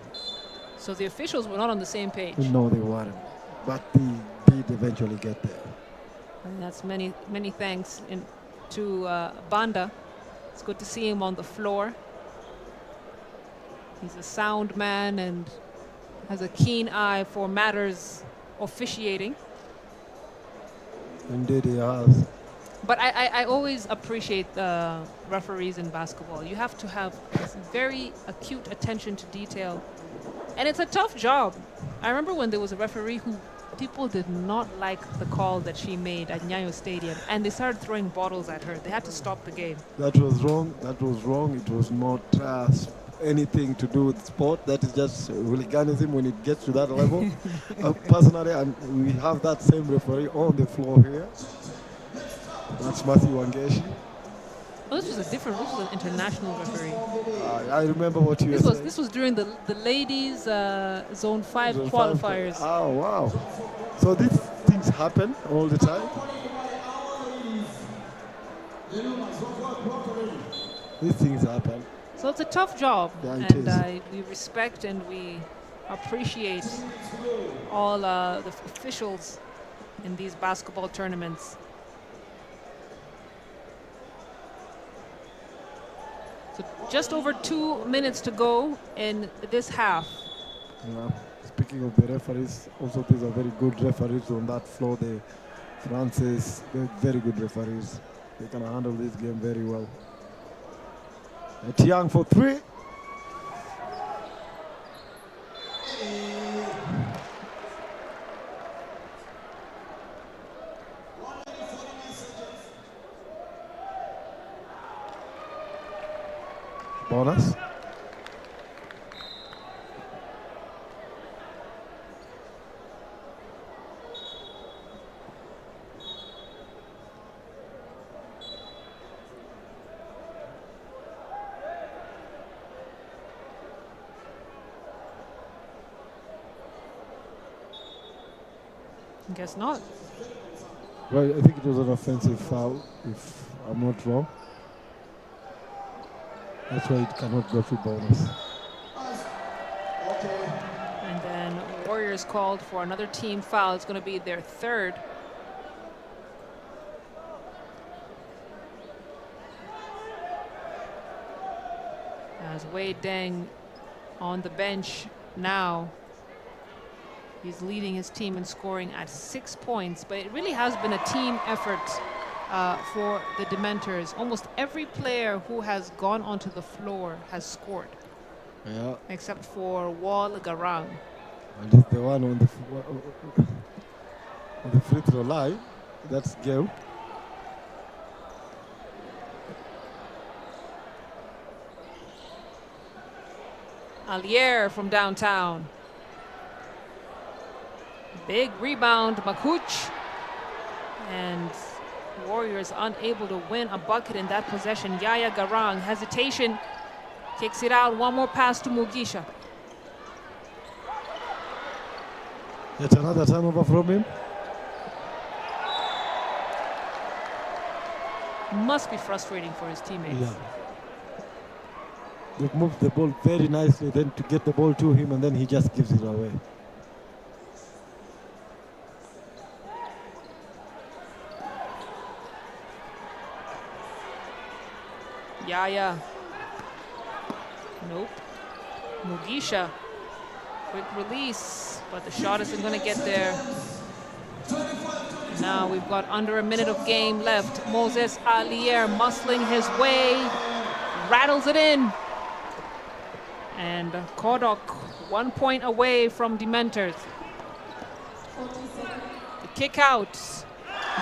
So the officials were not on the same page. No, they weren't, but they did eventually get there. And that's many thanks to Banda. It's good to see him on the floor. He's a sound man and has a keen eye for matters officiating. Indeed, he has. But I always appreciate referees in basketball. You have to have this very acute attention to detail. And it's a tough job. I remember when there was a referee who people did not like the call that she made at Nyayo Stadium, and they started throwing bottles at her. They had to stop the game. That was wrong. That was wrong. It was not anything to do with sport. That is just hooliganism when it gets to that level. Personally, and we have that same referee on the floor here. That's Matthew Wangeshi. Oh, this was an international referee. I remember what you were saying. This was during the ladies Zone 5 Zone qualifiers. Oh, wow. So these things happen all the time? These things happen. So it's a tough job, Yeah, it and is. we respect and we appreciate all the officials in these basketball tournaments. So just over 2 minutes to go in this half. Yeah. Speaking of the referees, also these are very good referees on that floor. The Francis, they're very good referees. They can handle this game very well. Tiang for 3. Bonus. Guess not. Well, I think it was an offensive foul, if I'm not wrong. That's why it cannot go to bonus. And then Warriors called for another team foul. It's going to be their third. As Wei Deng on the bench now. He's leading his team in scoring at 6 points, but it really has been a team effort for the Dementors. Almost every player who has gone onto the floor has scored, Yeah, except for Wal Garang. and he's the one on the free throw line. That's Gil. Alier from downtown. Big rebound, Makuch. And Warriors unable to win a bucket in that possession. Yaya Garang, hesitation, kicks it out. One more pass to Mugisha. Yet another turnover from him. Must be frustrating for his teammates. Yeah. They've moved the ball very nicely then to get the ball to him, and then he just gives it away. Yaya. Nope. Mugisha. Quick release, but the shot isn't going to get there. Now we've got under a minute of game left. Moses Alier muscling his way, rattles it in. And Kodok 1 point away from Dementors. The kick out.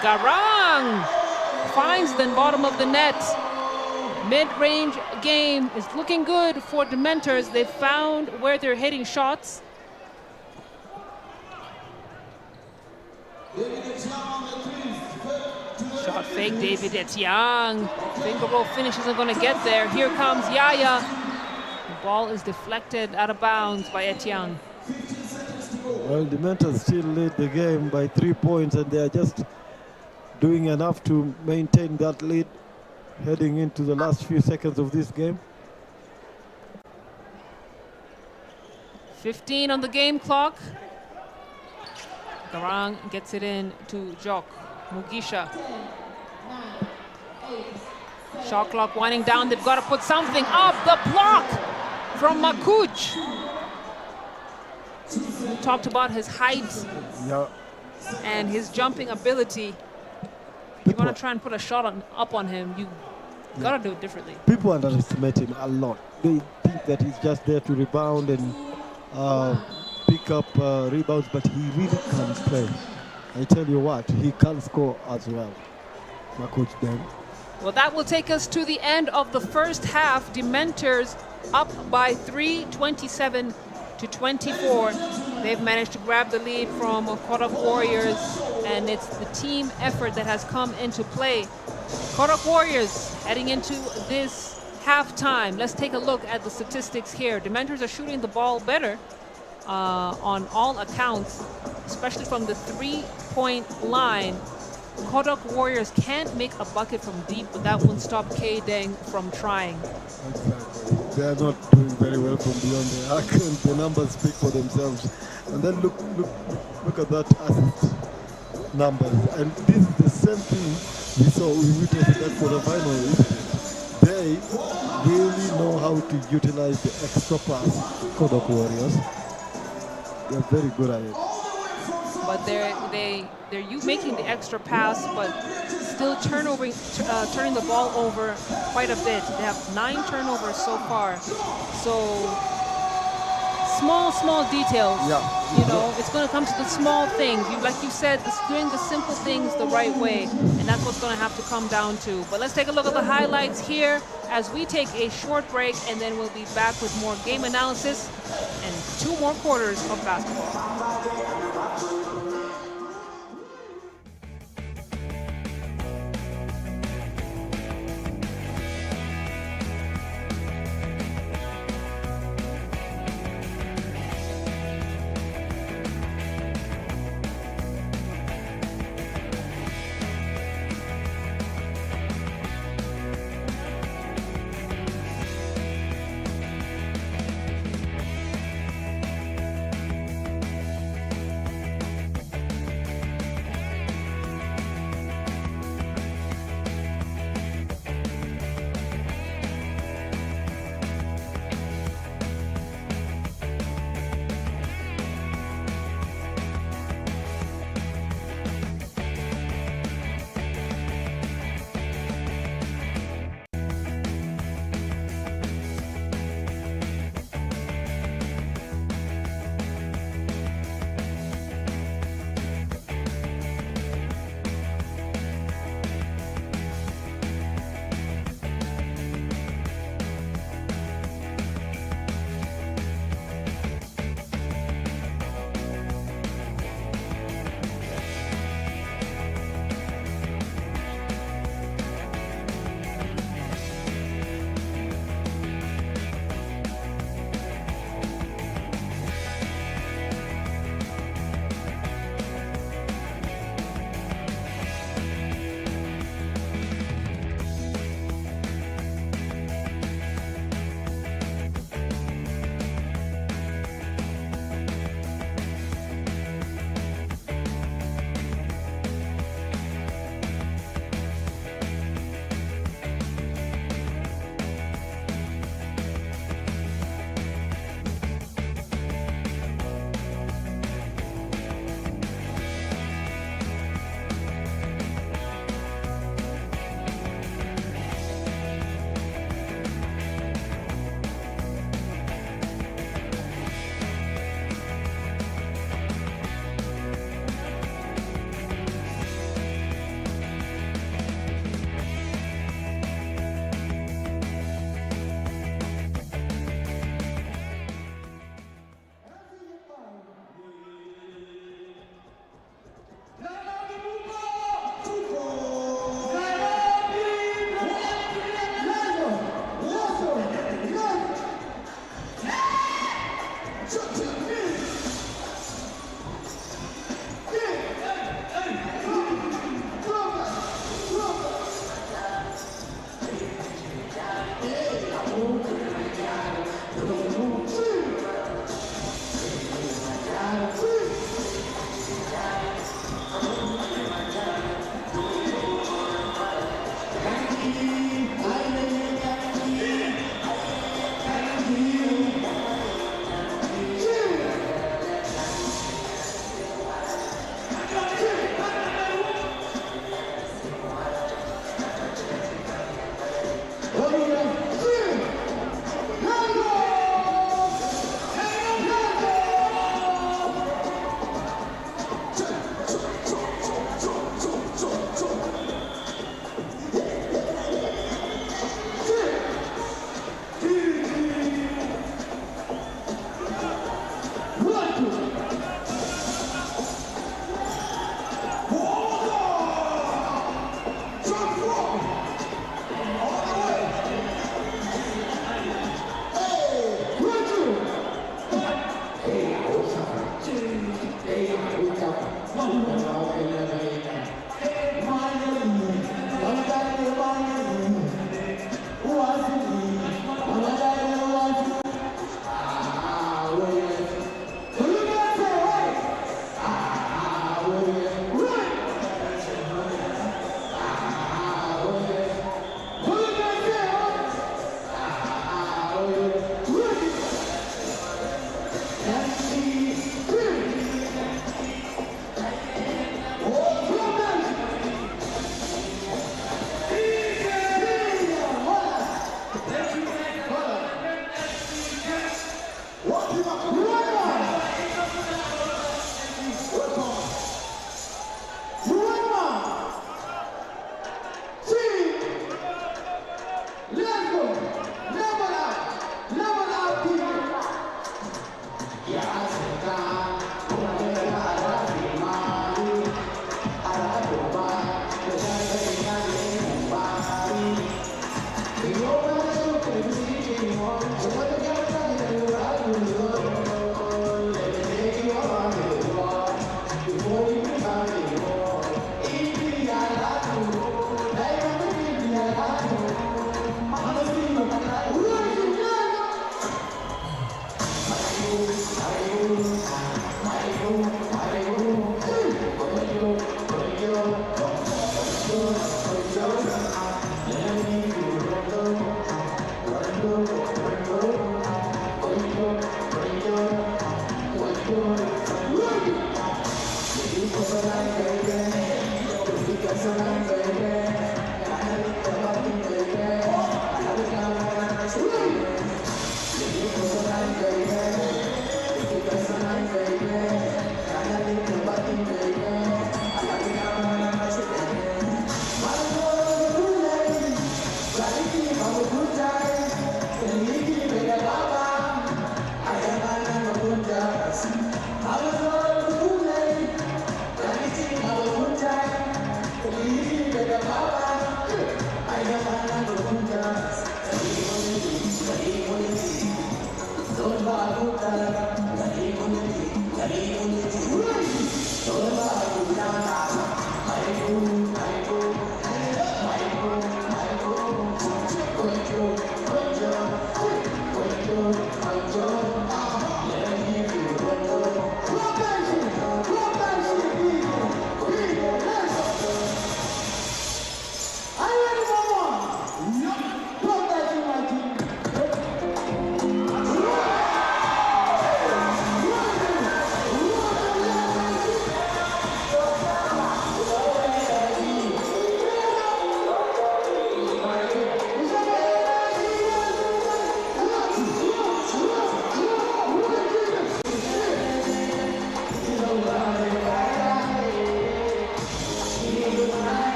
Garang finds the bottom of the net. Mid-range game is looking good for Dementors. They've found where they're hitting shots. Shot fake, David Etiang. Finger roll finish isn't going to get there. Here comes Yaya. The ball is deflected out of bounds by Etiang. Well, the Mentors still lead the game by 3 points, and they are just doing enough to maintain that lead heading into the last few seconds of this game. 15 on the game clock. Garang gets it in to Jok. Mugisha. Shot clock winding down. They've got to put something up. The block from Makuch. We talked about his height and his jumping ability. If you want to try and put a shot up on him, you got to do it differently. People underestimate him a lot. They think that he's just there to rebound and pick up rebounds, but he really can play. I tell you what, he can score as well. My coach Ben. Well, that will take us to the end of the first half. Dementors up by 3, 27 to 24. They've managed to grab the lead from Kodok Warriors, and it's the team effort that has come into play. Kodok Warriors heading into this halftime. Let's take a look at the statistics here. Dementors are shooting the ball better on all accounts, especially from the 3-point line. Kodok Warriors can't make a bucket from deep, but that won't stop K Deng from trying. Exactly. They are not doing very well from beyond the arc, and the numbers speak for themselves. And then look at that assist numbers. And this is the same thing we saw. We witnessed that for the final, isn't it? They really know how to utilize the extra pass. Kodok Warriors. They're very good at it. But they're making the extra pass, but still turning the ball over quite a bit. They have 9 turnovers so far. So small details. Yeah. You know, it's going to come to the small things. Like you said, doing the simple things the right way, and that's what's going to have to come down to. But let's take a look at the highlights here as we take a short break, and then we'll be back with more game analysis and 2 more quarters of basketball.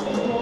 Thank you.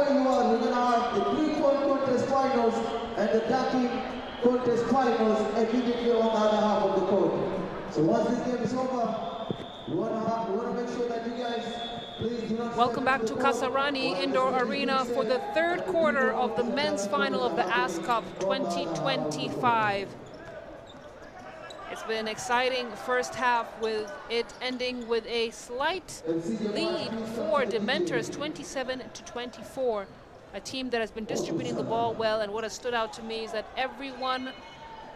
where you are, we're gonna have the 3-point contest finals and the dunking contest finals immediately on the other half of the court. So once this game is over, we wanna make sure that you guys please do not. Welcome back to Kasarani Indoor Arena for the third quarter of the men's final of the AS Cup 2025. It's been an exciting first half with it ending with a slight lead for Dementors, 27-24. A team that has been distributing the ball well, and what has stood out to me is that everyone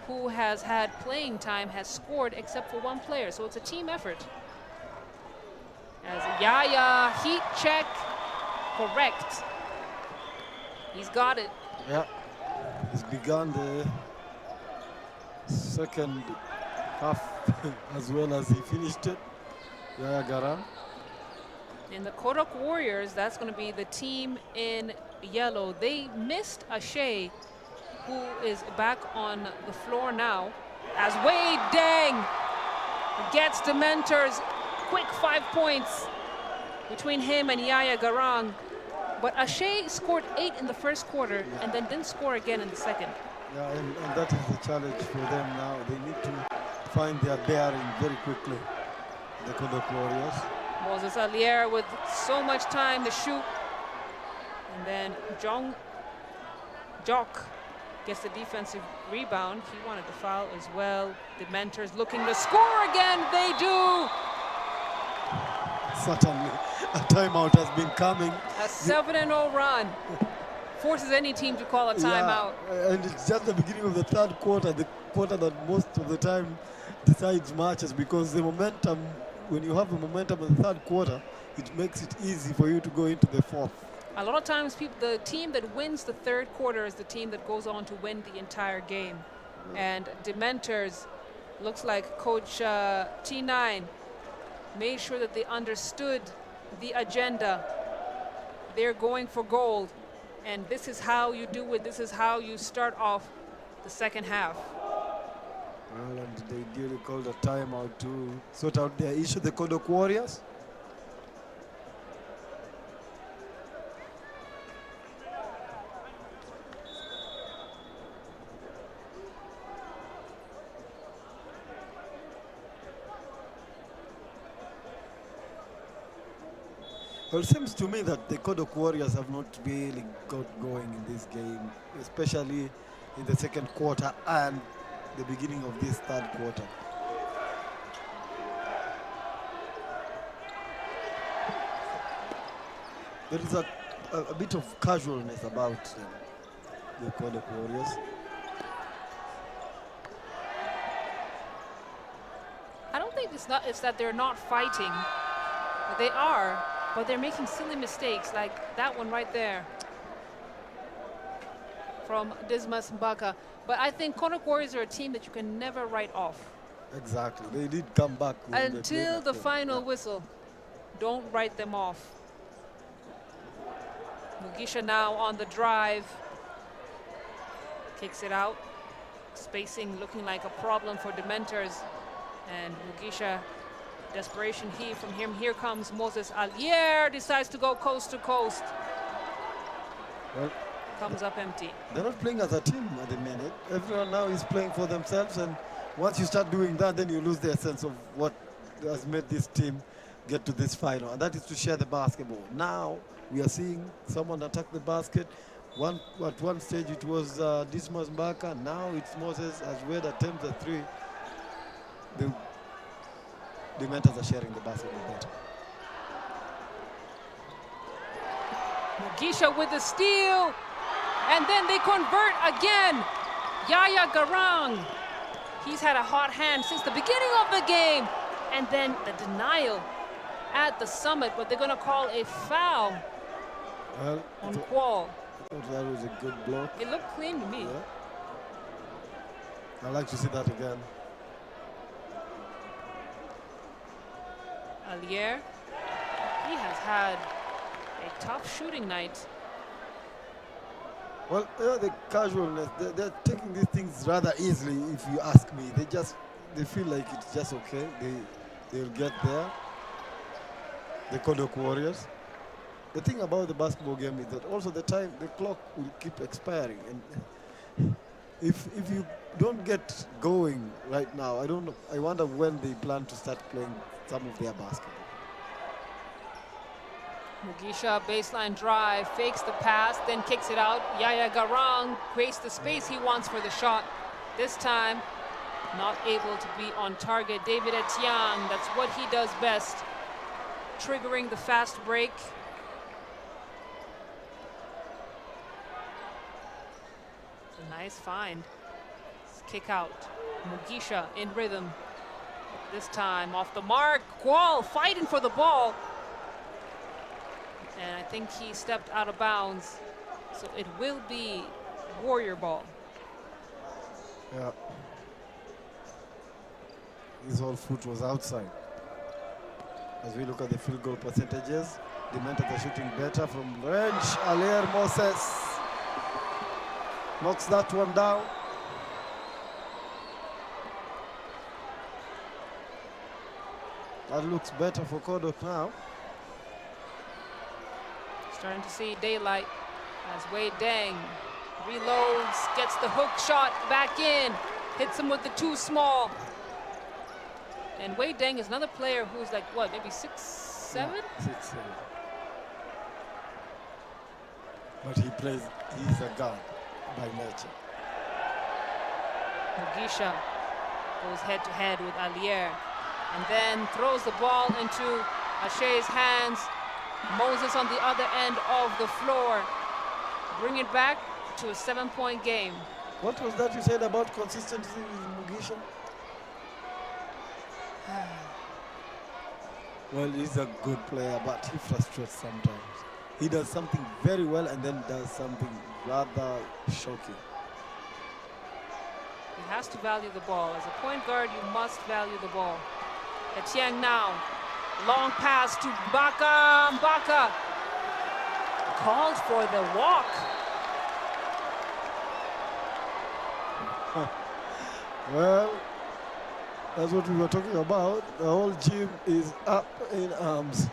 who has had playing time has scored except for one player, so it's a team effort. As Yaya, heat check, correct. He's got it. Yeah, he's begun the second half as well as he finished it. Yaya Garan. In the Kodok Warriors, that's going to be the team in yellow. They missed Ashay, who is back on the floor now, as Wade Dang gets Dementors. Quick 5 points between him and Yaya Garang. But Ashay scored 8 in the first quarter and then didn't score again in the second. Yeah, and that is the challenge for them now. They need to find their bearing very quickly, the Kodok Warriors. Moses Alier with so much time to shoot. And then Jock gets the defensive rebound. He wanted to foul as well. Dementors looking to score again. They do. Certainly, a timeout has been coming. A 7-0 run forces any team to call a timeout. Yeah, and it's just the beginning of the third quarter, the quarter that most of the time decides matches, because the momentum, when you have the momentum in the third quarter, it makes it easy for you to go into the fourth. A lot of times the team that wins the third quarter is the team that goes on to win the entire game. And Dementors, looks like Coach T9 made sure that they understood the agenda. They're going for gold, and this is how you do it. This is how you start off the second half. Well, and they did call a timeout to sort out their issue, the Kodok Warriors. Well, it seems to me that the Kodok Warriors have not really got going in this game, especially in the second quarter and the beginning of this third quarter. There is a bit of casualness about the Kodok Warriors. I don't think it's that they're not fighting. They are, but they're making silly mistakes like that one right there from Dismas Mbaka. But I think Kodok Warriors are a team that you can never write off. Exactly. They did come back until the final whistle. Don't write them off. Mugisha now on the drive. Kicks it out. Spacing looking like a problem for Dementors. And Mugisha, desperation heave from him. Here comes Moses Alier, decides to go coast to coast. Well, comes up empty. They're not playing as a team at the minute. Everyone now is playing for themselves, and once you start doing that, then you lose their sense of what has made this team get to this final, and that is to share the basketball. Now we are seeing someone attack the basket. At one stage it was Dismas Mbaka, now it's Moses as well attempts the three. The Mentors are sharing the basketball better. Mugisha with the steal, and then they convert again. Yaya Garang, he's had a hot hand since the beginning of the game, and then the denial at the summit, but they're going to call a foul on Qual. I thought that was a good block. It looked clean to me. Yeah. I'd like to see that again. Alier, he has had a tough shooting night. Well, the casualness, they're taking these things rather easily, if you ask me. They feel like it's just okay. They'll get there. The Kodok Warriors. the thing about the basketball game is that also the clock will keep expiring, and if you don't get going right now, I don't know. I wonder when they plan to start playing some of their basketball. Mugisha, baseline drive, fakes the pass, then kicks it out. Yaya Garang creates the space he wants for the shot. This time, not able to be on target. David Etienne, that's what he does best, triggering the fast break. It's a nice find. Kick out. Mugisha in rhythm. This time off the mark. Gual fighting for the ball. And I think he stepped out of bounds. So it will be Warrior ball. Yeah. His whole foot was outside. As we look at the field goal percentages, the Dementors are shooting better from range. Alier Moses knocks that one down. That looks better for Kodok now. Starting to see daylight as Wei Deng reloads, gets the hook shot back in, hits him with the too small. And Wei Deng is another player who's like, what, maybe 6'7"? Yeah, 6'7". But he's a guard by nature. Mugisha goes head to head with Alier and then throws the ball into Ashay's hands. Moses on the other end of the floor. Bring it back to a 7-point game. What was that you said about consistency with Mugisha? Well, he's a good player, but he frustrates sometimes. He does something very well and then does something rather shocking. He has to value the ball. As a point guard, you must value the ball. Etienne now. Long pass to Mbaka. Mbaka called for the walk. Well, that's what we were talking about. The whole gym is up in arms.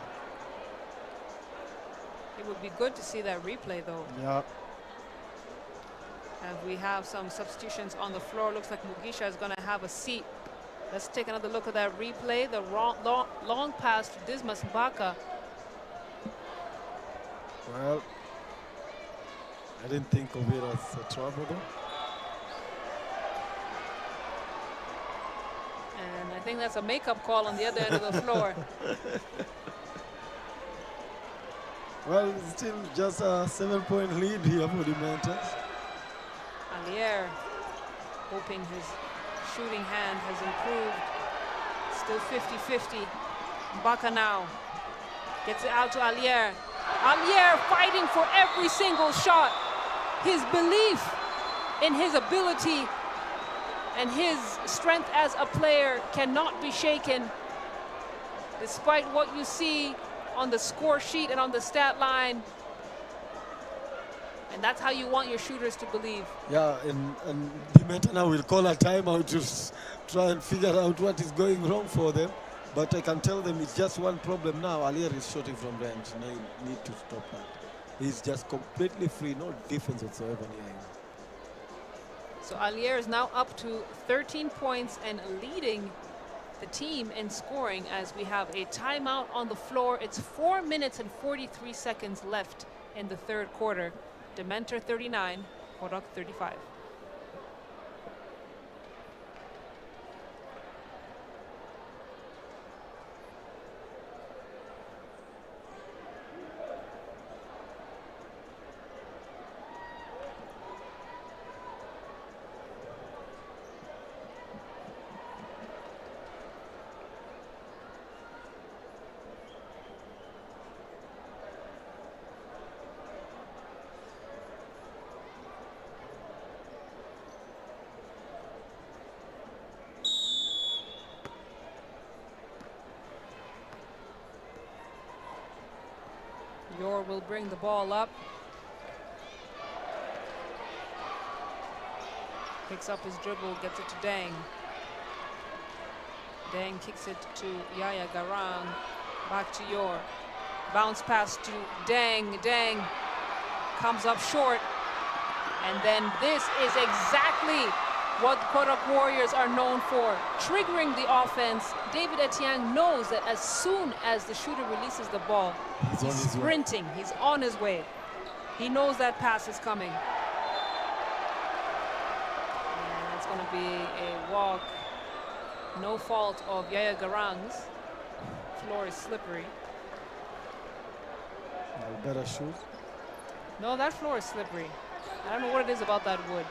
It would be good to see that replay, though. Yeah. And we have some substitutions on the floor. Looks like Mugisha is going to have a seat. Let's take another look at that replay. The long pass to Dismas Mbaka. Well, I didn't think of it as a travel though. And I think that's a makeup call on the other end of the floor. Well, it's still just a 7-point lead here for the Dementors. Alier hoping his shooting hand has improved. Still 50-50. Mbaka now gets it out to Alier. Alier fighting for every single shot. His belief in his ability and his strength as a player cannot be shaken, despite what you see on the score sheet and on the stat line. And that's how you want your shooters to believe. Yeah, and Dementor now will call a timeout to try and figure out what is going wrong for them. But I can tell them it's just one problem now. Alier is shooting from range. Now you need to stop that. He's just completely free, no defense whatsoever near him. So Alier is now up to 13 points and leading the team in scoring as we have a timeout on the floor. It's 4 minutes and 43 seconds left in the third quarter. Dementor 39, Kodok 35. Yor will bring the ball up. Picks up his dribble, gets it to Deng. Deng kicks it to Yaya Garang. Back to Yor. Bounce pass to Deng. Deng comes up short. And then this is exactly what Kodok Warriors are known for, triggering the offense. David Etienne knows that as soon as the shooter releases the ball, he's sprinting, he's on his way. He knows that pass is coming. And it's going to be a walk. No fault of Yaya Garang's. Floor is slippery. Better shoot. No, that floor is slippery. I don't know what it is about that wood.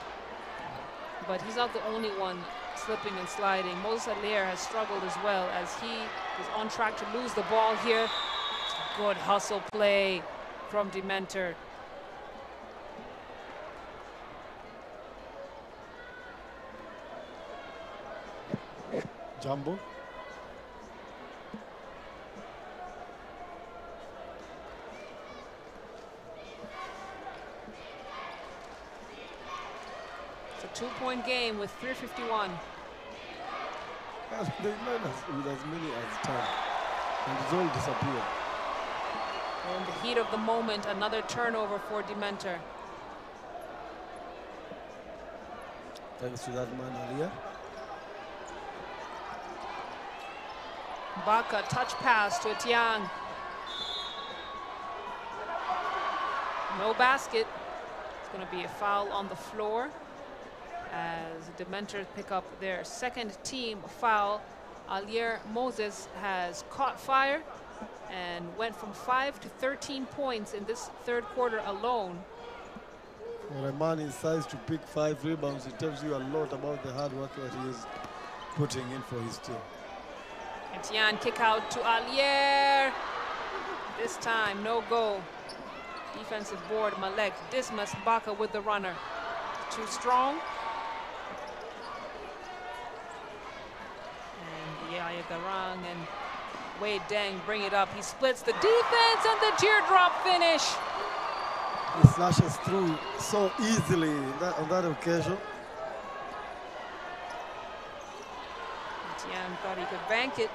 But he's not the only one slipping and sliding. Moses Alier has struggled as well as he is on track to lose the ball here. Good hustle play from Dementor. Jumbo. It's a 2-point game with 3:51. They might with as many as 10. And it's all disappeared. In the heat of the moment, another turnover for Dementor. Thanks to that man earlier. Baka, touch pass to Etiang. No basket. It's going to be a foul on the floor as Dementors pick up their second team foul. Alier Moses has caught fire and went from 5 to 13 points in this third quarter alone. For a man his size to pick 5 rebounds, it tells you a lot about the hard work that he is putting in for his team. Etienne kick out to Alier. This time, no go. Defensive board, Malek. Dismas Baka with the runner. Too strong. And Yaya Garang and Wade Deng bring it up. He splits the defense and the teardrop finish. He slashes through so easily on that occasion. Etienne thought he could bank it.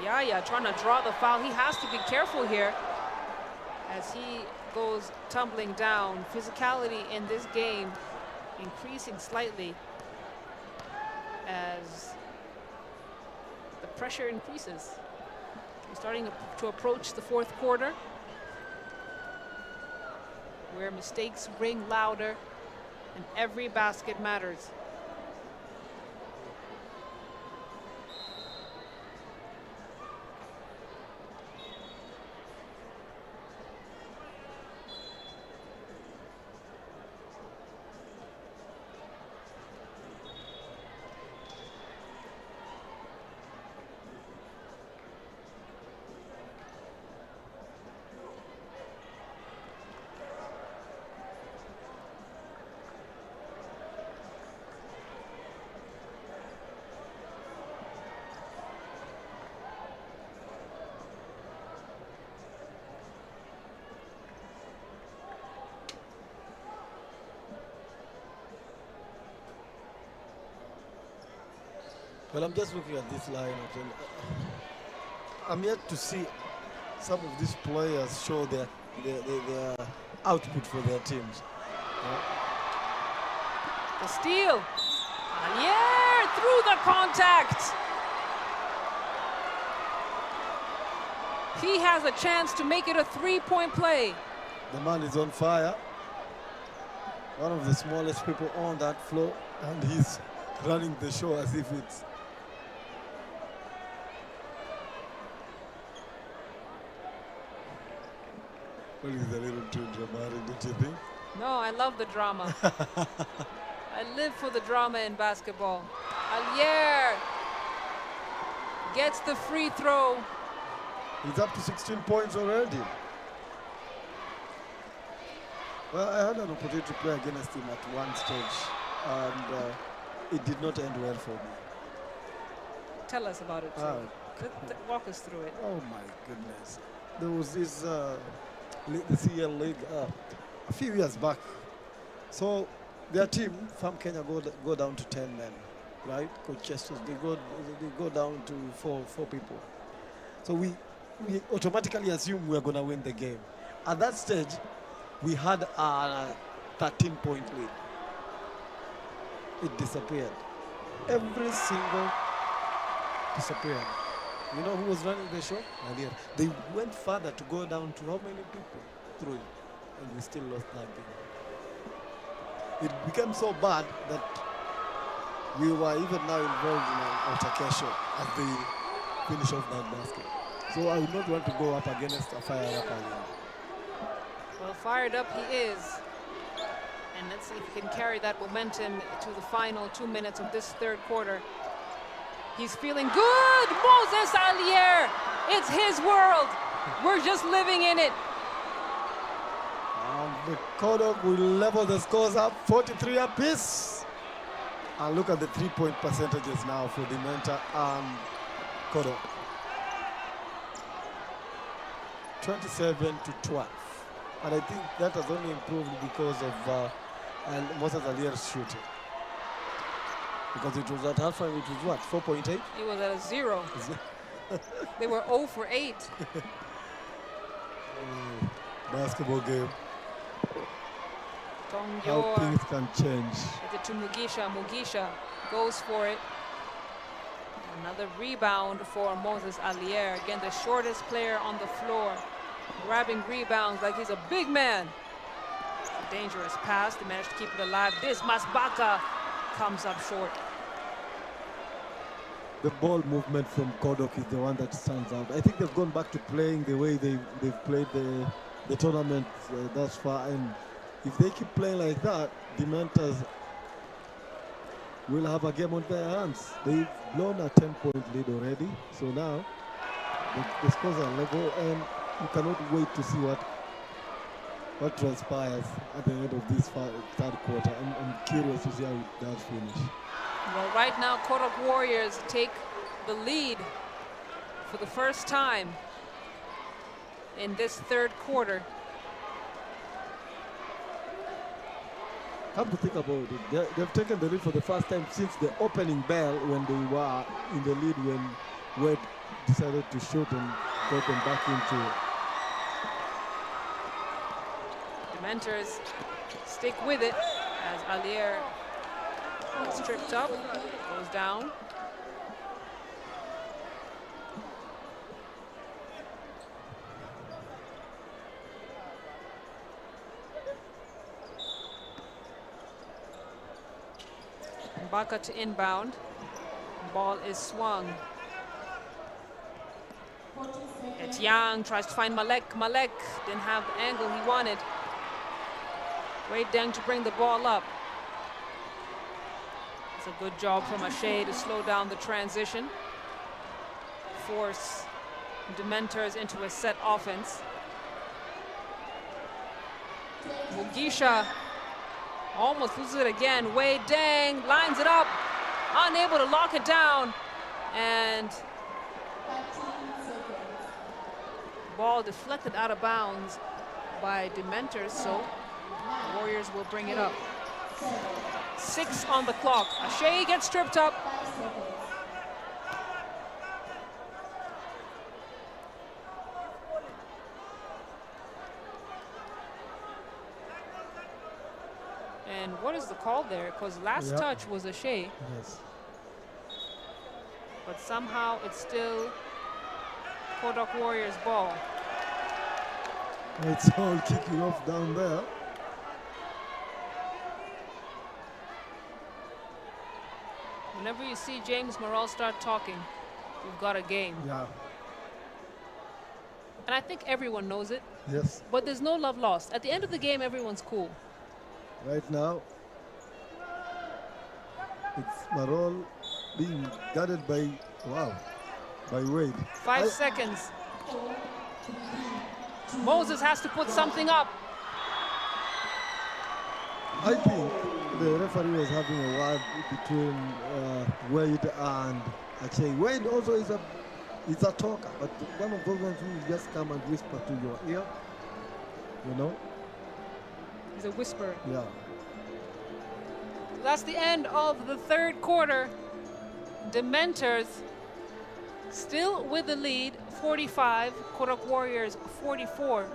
Yaya trying to draw the foul. He has to be careful here as he goes tumbling down. Physicality in this game increasing slightly as the pressure increases. We're starting to approach the fourth quarter where mistakes ring louder and every basket matters. Well, I'm just looking at this lineup, and I'm yet to see some of these players show their output for their teams. The steal. Alier through the contact. He has a chance to make it a 3-point play. The man is on fire. One of the smallest people on that floor, and he's running the show as if it's... Well, he's a little too dramatic, don't you think? No, I love the drama. I live for the drama in basketball. Alier gets the free throw. He's up to 16 points already. Well, I had an opportunity to play against him at one stage, and it did not end well for me. Tell us about it, too. Walk us through it. Oh, my goodness. There was this, the CL League, a few years back. So their team, Farm Kenya, go down to 10 men. right? Coach Chesters, they go down to four people. So we automatically assume we're going to win the game. At that stage, we had a 13-point lead. It disappeared. Every single disappeared. You know who was running the show? Earlier. They went further to go down to how many people? 3. And we still lost that game. It became so bad that we were even now involved in an altercation as they finish off that basket. So I would not want to go up against a fire-up again. Well, fired up he is. And let's see if he can carry that momentum to the final 2 minutes of this third quarter. He's feeling good. Moses Allier. It's his world. We're just living in it. And the Kodok will level the scores up, 43 apiece. And look at the 3-point percentages now for Dementa and Kodok. 27-12. And I think that has only improved because of Moses Alier's shooting. Because it was at halftime, it was what, 4.8? It was at a 0. They were 0 for 8. Basketball game. How Tongyor. things can change. Give it to Mugisha. Mugisha goes for it. Another rebound for Moses Allier. Again, the shortest player on the floor. Grabbing rebounds like he's a big man. Dangerous pass. They managed to keep it alive. This Masbaka comes up short. The ball movement from Kodok is the one that stands out. I think they've gone back to playing the way they've played the tournament thus far. And if they keep playing like that, Dementors will have a game on their hands. They've blown a 10-point lead already. So now the scores are level, and you cannot wait to see what transpires at the end of this third quarter. I'm curious to see how it does finish. Well, right now, Kodok Warriors take the lead for the first time in this third quarter. Come to think about it, they've taken the lead for the first time since the opening bell when they were in the lead when Wade decided to shoot and got them back into it. Dementors stick with it as Allier is tripped up, goes down. Mbaka to inbound. Ball is swung. It's Yang, tries to find Malek. Malek didn't have the angle he wanted. Wade Deng to bring the ball up. It's a good job from Ashe to slow down the transition. Force Dementors into a set offense. Mugisha almost loses it again. Wade Deng lines it up, unable to lock it down, and ball deflected out of bounds by Dementors, so Warriors will bring it up. 6 on the clock. Ashe gets tripped up. And what is the call there? Because last touch was Ashe. Yes. But somehow it's still Kodok Warriors ball. It's all kicking off down there. Whenever you see James Morrell start talking, we've got a game. Yeah. And I think everyone knows it, Yes. but there's no love lost. At the end of the game, everyone's cool. Right now, it's Marol being guarded by Wade. 5 seconds. Moses has to put something up. I think the referee was having a word between Wade and Ashe. Wade also is a talker, but one of those ones who just come and whisper to your ear, you know? He's a whisperer. Yeah. That's the end of the third quarter. Dementors still with the lead, 45, Kodok Warriors 44.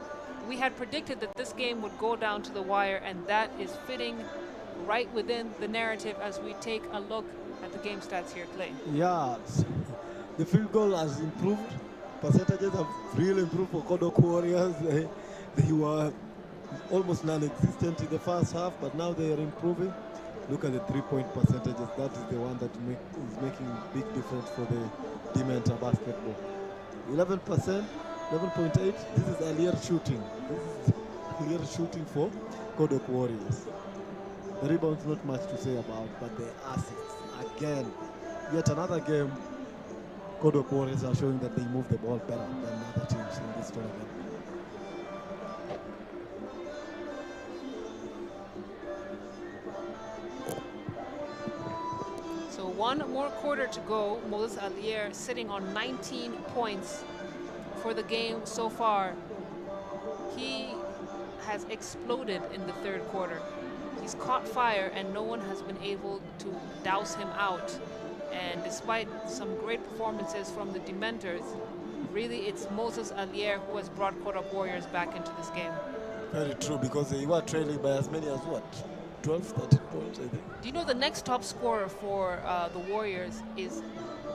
We had predicted that this game would go down to the wire, and that is fitting right within the narrative as we take a look at the game stats here, Clay. Yeah, the field goal has improved. Percentages have really improved for Kodok Warriors. They were almost non-existent in the first half, but now they are improving. Look at the three-point percentages. That is the one that is making a big difference for the Dementor basketball. 11%, 11.8. This is earlier shooting. This is earlier shooting for Kodok Warriors. The rebound's not much to say about, but the assists, again, yet another game, Kodok Warriors are showing that they move the ball better than other teams in this tournament. So one more quarter to go. Moses Alier sitting on 19 points for the game so far. He has exploded in the third quarter. He's caught fire and no one has been able to douse him out. And despite some great performances from the Dementors, really it's Moses Alier who has brought Kodok Warriors back into this game. Very true, because they were trailing by as many as what? 12, 13 points, I think. Do you know the next top scorer for the Warriors is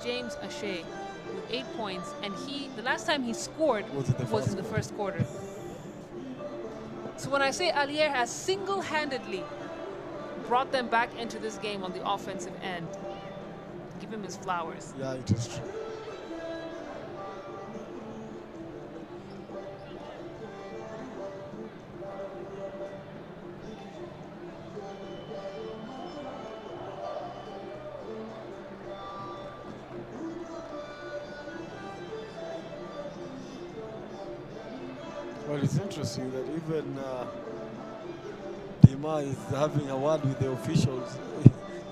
James Ashe with 8 points, and the last time he scored was in the first quarter. So when I say Alier has single-handedly brought them back into this game on the offensive end, give him his flowers. Yeah, it is true. Well, it's interesting that even Dima is having a word with the officials.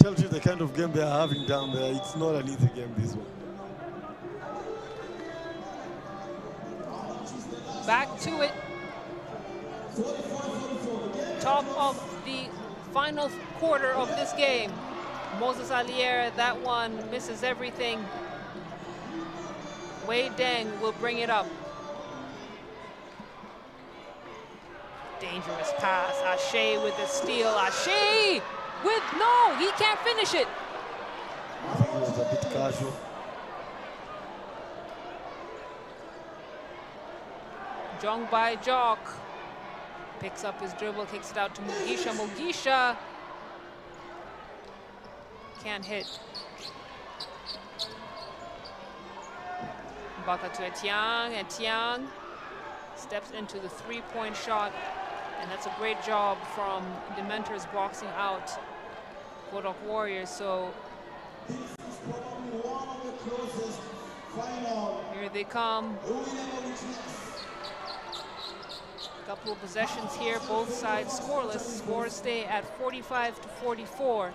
Tells you the kind of game they are having down there. It's not an easy game, this one. Back to it. Top of the final quarter of this game. Moses Alier, that one misses everything. Wei Deng will bring it up. Dangerous pass. Ashe with the steal. Ashe with, no, he can't finish it. I think it was a bit casual. Jong by Jock. Picks up his dribble, kicks it out to Mugisha. Mugisha can't hit. Mbaka to Etiang. Etiang steps into the three-point shot. And that's a great job from Dementors boxing out Kodok Warriors. So here they come. Couple of possessions here, both sides scoreless. Scores stay at 45-44.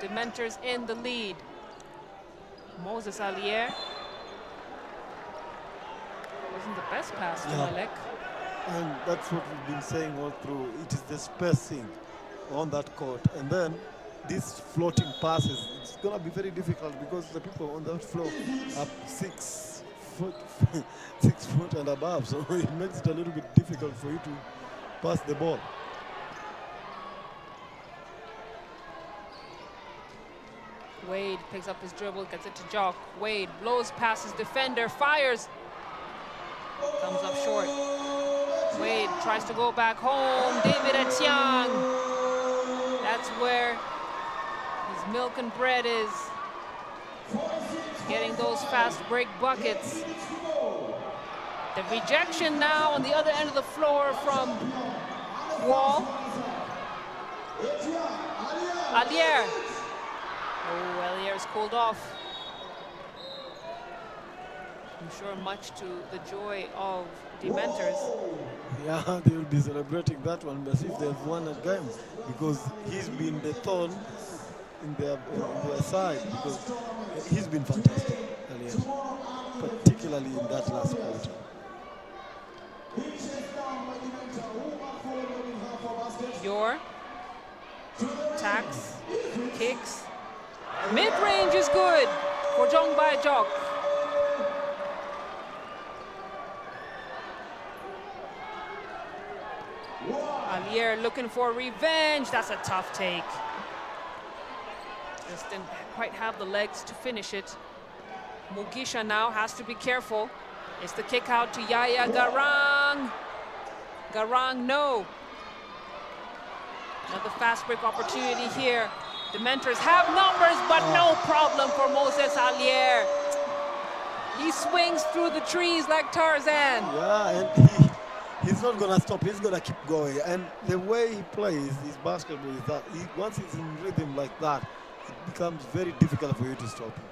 Dementors in the lead. Moses Alier. Wasn't the best pass to Malek. And that's what we've been saying all through. It is the spacing on that court. And then these floating passes, it's going to be very difficult because the people on that floor are 6 foot, 6 foot and above. So it makes it a little bit difficult for you to pass the ball. Wade picks up his dribble, gets it to Jock. Wade blows past his defender, fires. Comes up short. Wade tries to go back home. David Etiang. That's where his milk and bread is. Getting those fast break buckets. The rejection now on the other end of the floor from Wall. Alier. Oh, Alier is cooled off. I'm sure much to the joy of Dementors. Yeah, they will be celebrating that one as if they've won a game because he's been the thorn in their side because he's been fantastic earlier, particularly in that last quarter. Your tax, kicks, Mid-range is good for Jong Bai Jok. Alier looking for revenge. That's a tough take. Just didn't quite have the legs to finish it. Mugisha now has to be careful. It's the kick out to Yaya Garang. Garang, no. Another fast break opportunity here. The Mentors have numbers, but no problem for Moses Alier. He swings through the trees like Tarzan. Yeah, and he's not gonna stop. He's gonna keep going. And the way he plays his basketball is that once he's in rhythm like that, it becomes very difficult for you to stop him.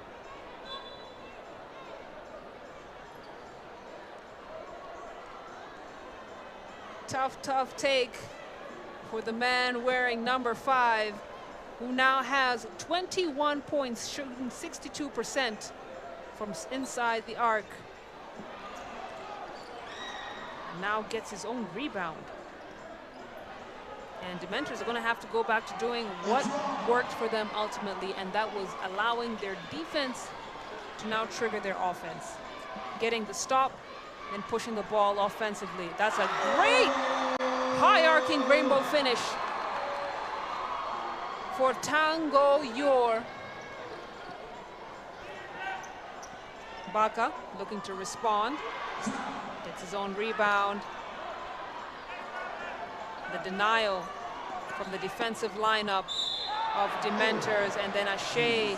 Tough take for the man wearing number 5, who now has 21 points, shooting 62% from inside the arc. And now gets his own rebound. And Dementors are going to have to go back to doing what worked for them ultimately, and that was allowing their defense to now trigger their offense. Getting the stop and pushing the ball offensively. That's a great high arcing rainbow finish for Tango Yor. Baka looking to respond. Gets his own rebound. The denial from the defensive lineup of Dementors, and then Ashe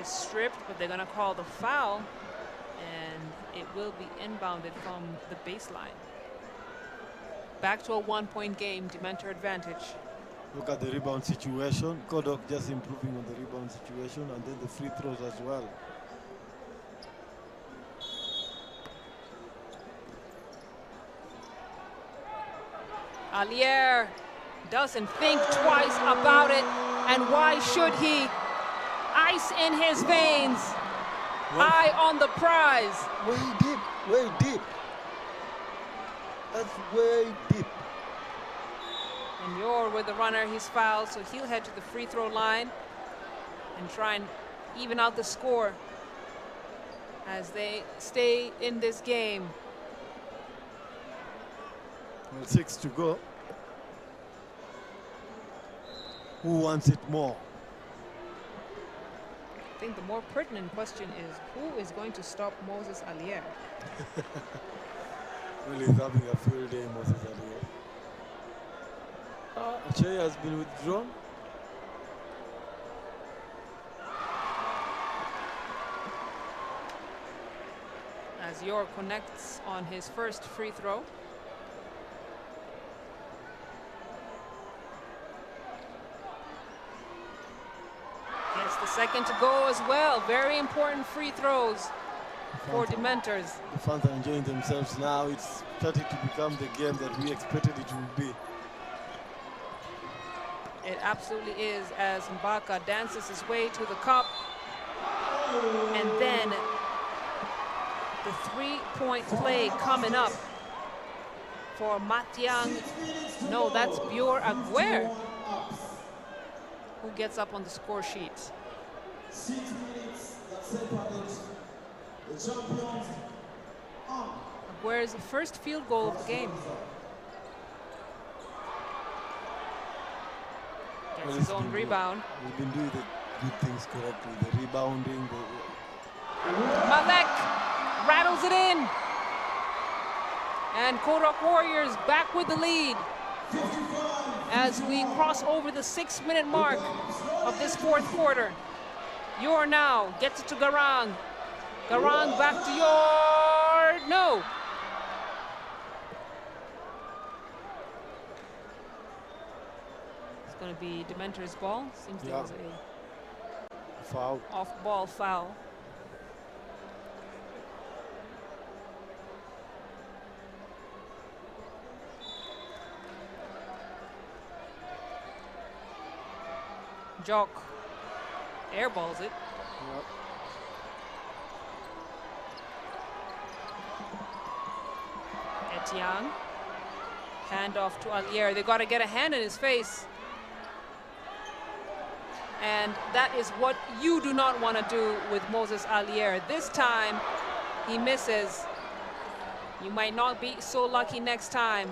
is stripped, but they're going to call the foul, and it will be inbounded from the baseline. Back to a 1-point game, Dementor advantage. Look at the rebound situation. Kodok just improving on the rebound situation, and then the free throws as well. Alier doesn't think twice about it, and why should he? Ice in his veins, eye on the prize. Way deep, way deep. That's way deep. And Yor with the runner, he's fouled, so he'll head to the free throw line and try and even out the score as they stay in this game. Well, 6 to go. Who wants it more? I think the more pertinent question is, who is going to stop Moses Alier? Well, he's having a field day, Moses Alier. Achei has been withdrawn. As Yor connects on his first free throw. Gets the second to go as well. Very important free throws for Dementors. The fans are enjoying themselves now. It's starting to become the game that we expected it would be. It absolutely is, as Mbaka dances his way to the cup. And then the three-point play coming up for Matiang. No, that's Bior Aguer, who gets up on the score sheet. 6 minutes that separate the champions. Aguer's first field goal of the game. Gets his own rebound. We've been doing the good things correctly. The rebounding. Malek rattles it in. And Kodok Warriors back with the lead as we cross over the 6-minute mark of this fourth quarter. Yor now gets it to Garang. Garang back to Yor. No. It's going to be Dementor's ball. Seems there was a foul. Off-ball foul. Jock airballs it. Yep. Etienne. Hand off to Alier. They got to get a hand in his face. And that is what you do not want to do with Moses Alier. This time, he misses. You might not be so lucky next time.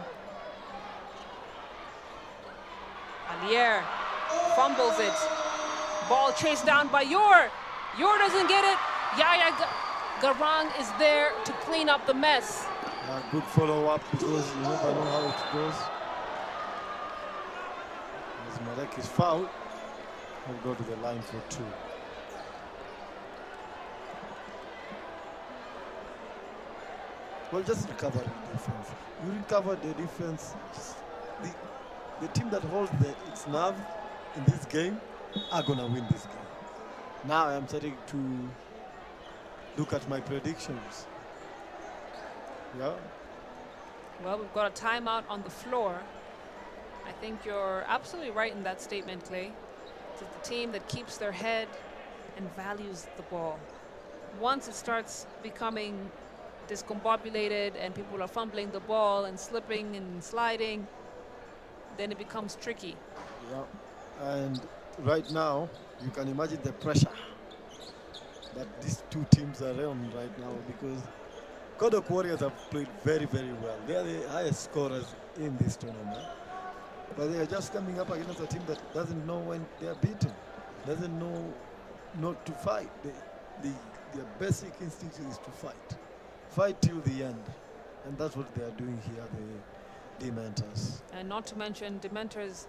Alier fumbles it. Ball chased down by Yor. Yor doesn't get it. Yaya Garang is there to clean up the mess. Good follow-up because you never know how it goes. As Malek is fouled, he'll go to the line for 2. Well, just recover the defense. You recover the defense. The team that holds its nerve in this game are going to win this game. Now I'm starting to look at my predictions. Yeah. Well, we've got a timeout on the floor. I think you're absolutely right in that statement, Clay. It's the team that keeps their head and values the ball. Once it starts becoming discombobulated and people are fumbling the ball and slipping and sliding, then it becomes tricky. Yeah. And right now, you can imagine the pressure that these two teams are on right now, because Kodok Warriors have played very, very well. They are the highest scorers in this tournament. But they are just coming up against a team that doesn't know when they are beaten, doesn't know not to fight. Their basic instinct is to fight. Fight till the end. And that's what they are doing here, the Dementors. And not to mention, Dementors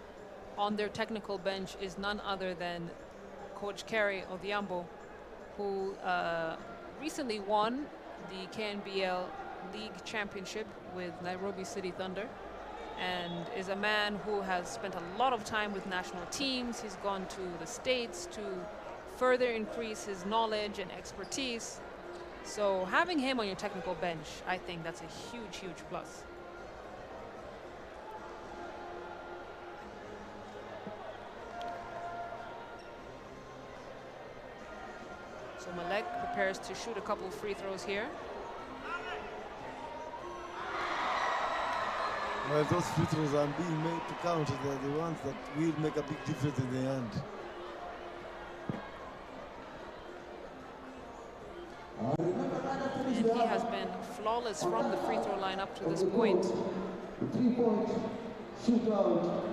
on their technical bench is none other than Coach Kerry Odhiambo, who recently won the KNBL League Championship with Nairobi City Thunder, and is a man who has spent a lot of time with national teams. He's gone to the States to further increase his knowledge and expertise. So having him on your technical bench, I think that's a huge, huge plus. So Malek prepares to shoot a couple of free throws here. Well, those free throws are being made to count. They're the ones that will make a big difference in the end. And he has been flawless from the free throw line up to this point. 3-point shootout.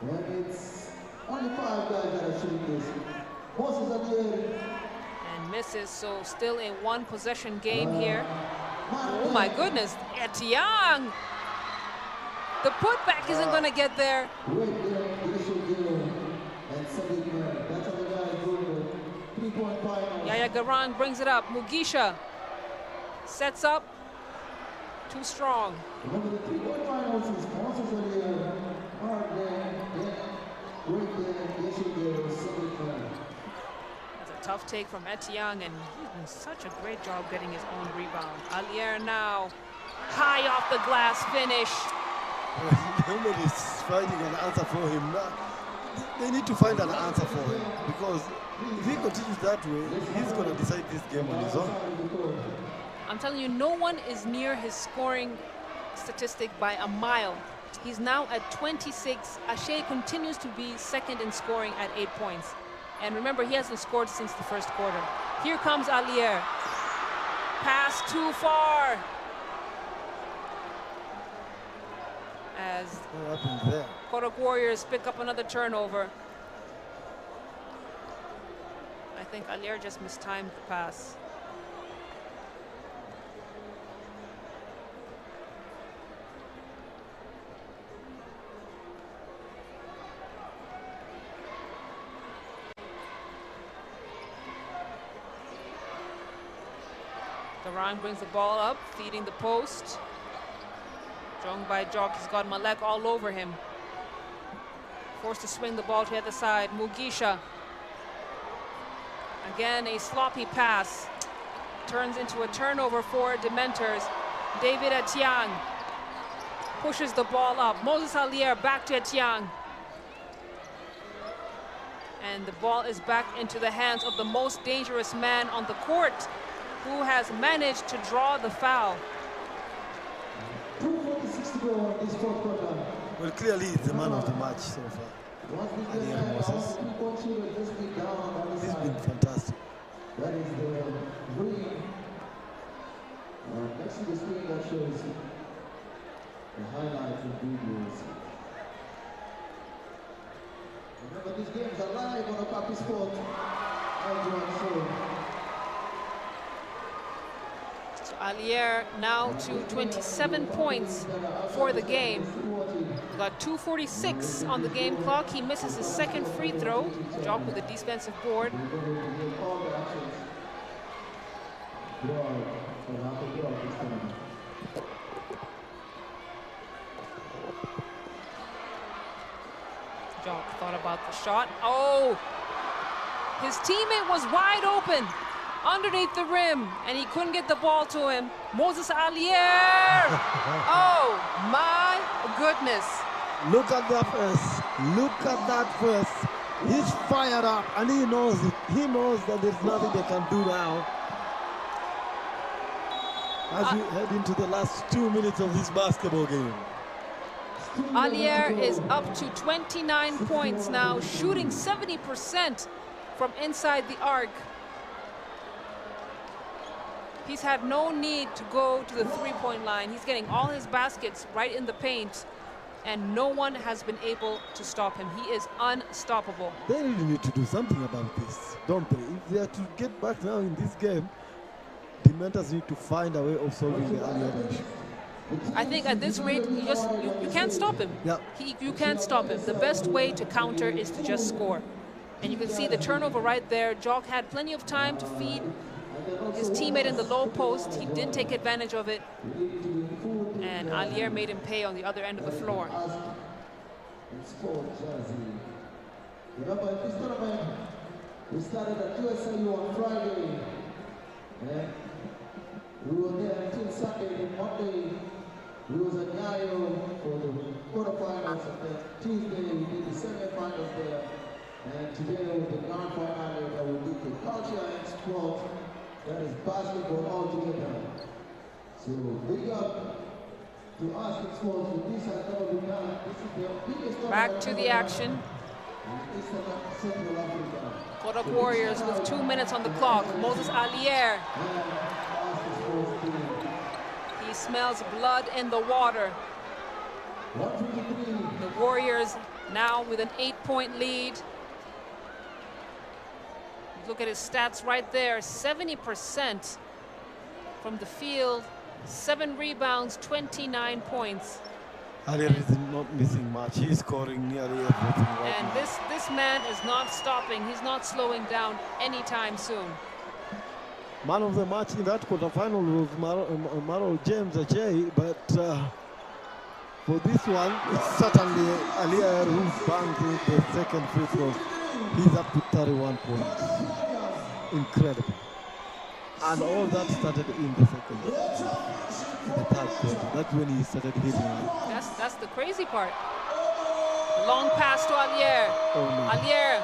And it's only 5 guys that are shooting this. Moses Alier. And misses, so still a one possession game here. Oh my goodness, Etiang! The putback isn't going to get there. Yaya Garang brings it up. Mugisha sets up. Too strong. That's a tough take from Etiang, and he's done such a great job getting his own rebound. Alier now, high off the glass finish. Nobody's finding an answer for him now. They need to find an answer for him, because if he continues that way, he's going to decide this game on his own. I'm telling you, no one is near his scoring statistic by a mile. He's now at 26. Ashe continues to be second in scoring at 8 points. And remember, he hasn't scored since the first quarter. Here comes Alier. Pass too far. As What happened there? Kodok Warriors pick up another turnover. I think Alier just mistimed the pass. Garang brings the ball up, feeding the post. Jong by Jok, he's got Malek all over him. Forced to swing the ball to the other side. Mugisha. Again, a sloppy pass. Turns into a turnover for Dementors. David Etiang pushes the ball up. Moses Alier back to Etiang. And the ball is back into the hands of the most dangerous man on the court, who has managed to draw the foul. Well, clearly he's the man of the match so far. Ariel Moses. He's been fantastic. That is the green. Next to the screen that shows the highlights and videos. Remember, these games are live on Okapi Sport. So Alier now to 27 points for the game. Got 2:46 on the game clock. He misses his second free throw. Jock with a defensive board. Jock thought about the shot. Oh! His teammate was wide open underneath the rim, and he couldn't get the ball to him. Moses Alier! Oh, my goodness. Look at that first. Look at that first. He's fired up, and he knows it. He knows that there's nothing they can do now. As we head into the last 2 minutes of this basketball game. Alier is up to 29 points now, shooting 70% from inside the arc. He's had no need to go to the three-point line. He's getting all his baskets right in the paint, and no one has been able to stop him. He is unstoppable. They really need to do something about this, don't they? If they are to get back now in this game, the Mentors need to find a way of solving the Alier issue. I think at this rate, you can't stop him. Yeah. You can't stop him. The best way to counter is to just score. And you can see the turnover right there. Jock had plenty of time to feed his teammate in the low post. He didn't take advantage of it. And Alier made him pay on the other end of the floor. Remember, this tournament, we started at USAU on Friday. And we were there until Sunday. Then Monday, we was at Yayo for the quarterfinals. And then Tuesday, we did the semifinals there. And today, with the grand finale, that we did the culture and sport. That is basketball all together. So, big up to us in sports. This has never been done. This is the biggest Back to the action. in Central Africa. Kodok Warriors with 2 minutes on the clock. Moses Alier. He smells blood in the water. The Warriors now with an 8-point lead. Look at his stats right there. 70% from the field. 7 rebounds, 29 points. Alier is not missing much. He's scoring nearly everything right And now. this man is not stopping. He's not slowing down anytime soon. Man of the match in that quarterfinal was Maro James Ajay, but for this one, it's certainly Alier who's banged the second free throw. He's up to 31 points. Incredible. And all that started in the second, in the third quarter. That's when he started hitting it. That's the crazy part. Long pass to Alier. Oh, no. Alier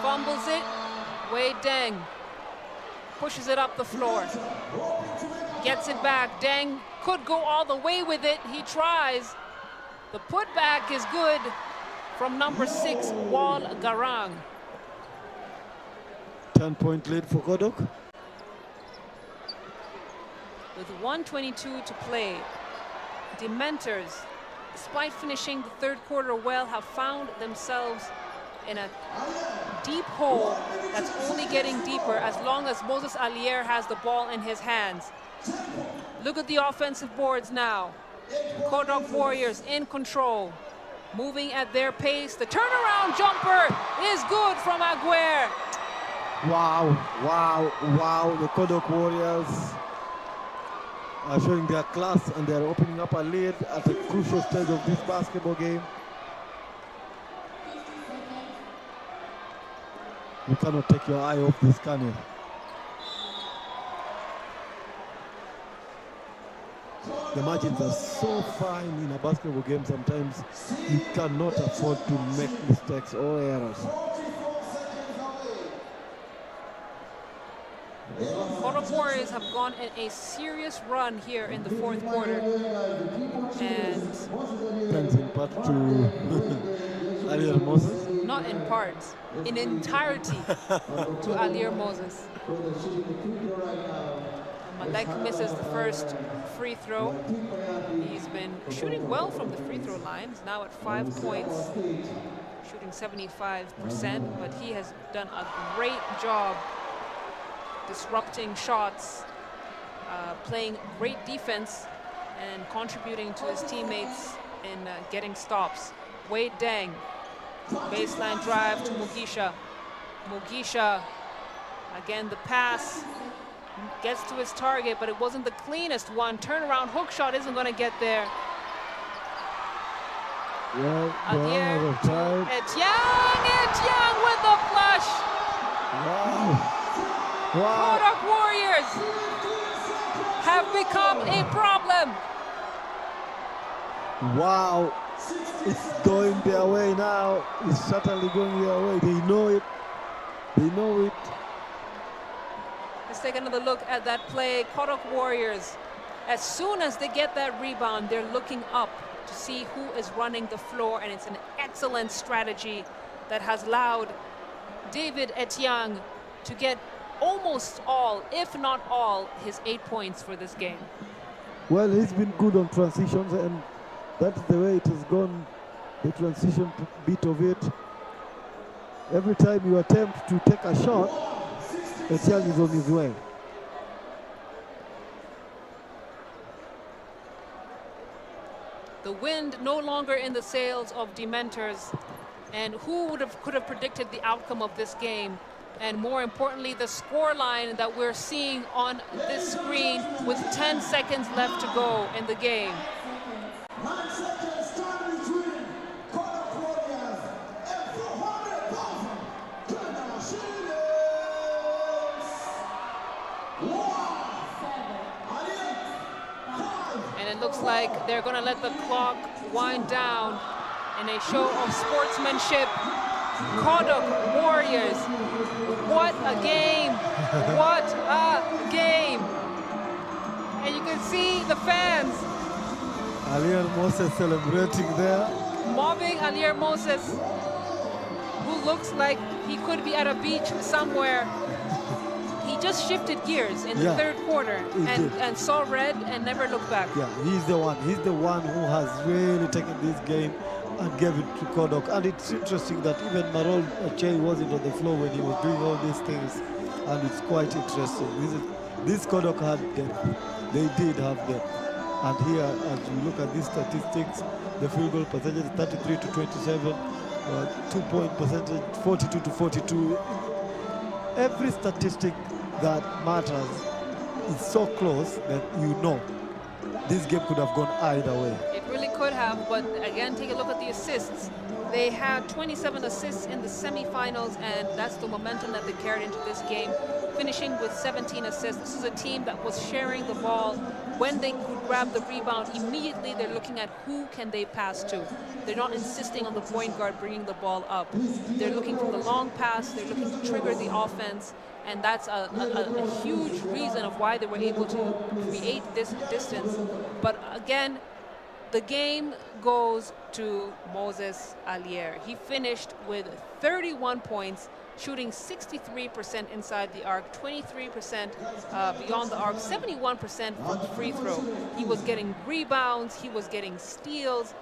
fumbles it. Wade Deng pushes it up the floor. Gets it back. Deng could go all the way with it. He tries. The putback is good from number 6, Wal Garang. 10-point lead for Kodok. With 1:22 to play, Dementors, despite finishing the third quarter well, have found themselves in a deep hole that's only getting deeper as long as Moses Alier has the ball in his hands. Look at the offensive boards now. Kodok Warriors in control, moving at their pace. The turnaround jumper is good from Aguirre. Wow, wow, wow. The Kodok Warriors are showing their class, and they're opening up a lead at a crucial stage of this basketball game. You cannot take your eye off this, can you? The margins are so fine in a basketball game, sometimes you cannot afford to make mistakes or errors. Kodok Warriors have gone in a serious run here in the fourth quarter. And Thanks in part to Ariel Moses. not in parts, in entirety to Alier Moses. Malek misses the first free throw. He's been shooting well from the free throw line. He's now at 5 points, shooting 75%, but he has done a great job disrupting shots, playing great defense, and contributing to his teammates in getting stops. Wade Deng, baseline drive to Mugisha. Mugisha, again the pass, gets to his target, but it wasn't the cleanest one. Turnaround hook shot isn't going to get there. Alier to Etiang with the flush. Wow. Kodok Warriors have become a problem. Wow. It's going their way now. It's certainly going their way. They know it. They know it. Let's take another look at that play. Kodok Warriors, as soon as they get that rebound, they're looking up to see who is running the floor, and it's an excellent strategy that has allowed David Etiang to get almost all, if not all, his 8 points for this game. Well, he's been good on transitions, and that's the way it has gone, the transition bit of it. Every time you attempt to take a shot, Etiang is on his way. The wind no longer in the sails of Dementors, and who could have predicted the outcome of this game, and more importantly the score line that we're seeing on this screen with 10 seconds left to go in the game. 9 seconds time between Kodok Warriors and 400,000 Ghana Machines. And it looks like they're going to let the clock wind down in a show of sportsmanship. Kodok Warriors, what a game! What a game! And you can see the fans Alier Moses celebrating there. mobbing Alier Moses, who looks like he could be at a beach somewhere. He just shifted gears in the third quarter and saw red and never looked back. Yeah, he's the one. He's the one who has really taken this game and gave it to Kodok. And it's interesting that even Marol Achei wasn't on the floor when he was doing all these things. And it's quite interesting. This Kodok had depth. They did have depth. And here, as we look at these statistics, the field goal percentage is 33 to 27, 2-point percentage 42 to 42. Every statistic that matters is so close that you know this game could have gone either way. It really could have, but again, take a look at the assists. They had 27 assists in the semifinals, and that's the momentum that they carried into this game, finishing with 17 assists. This is a team that was sharing the ball. When they could grab the rebound, immediately they're looking at who can they pass to. They're not insisting on the point guard bringing the ball up. They're looking for the long pass. They're looking to trigger the offense, and that's a huge reason of why they were able to create this distance. But again, the game goes to Moses Alier. He finished with 31 points, shooting 63% inside the arc, 23% beyond the arc, 71% from free throw. He was getting rebounds, he was getting steals.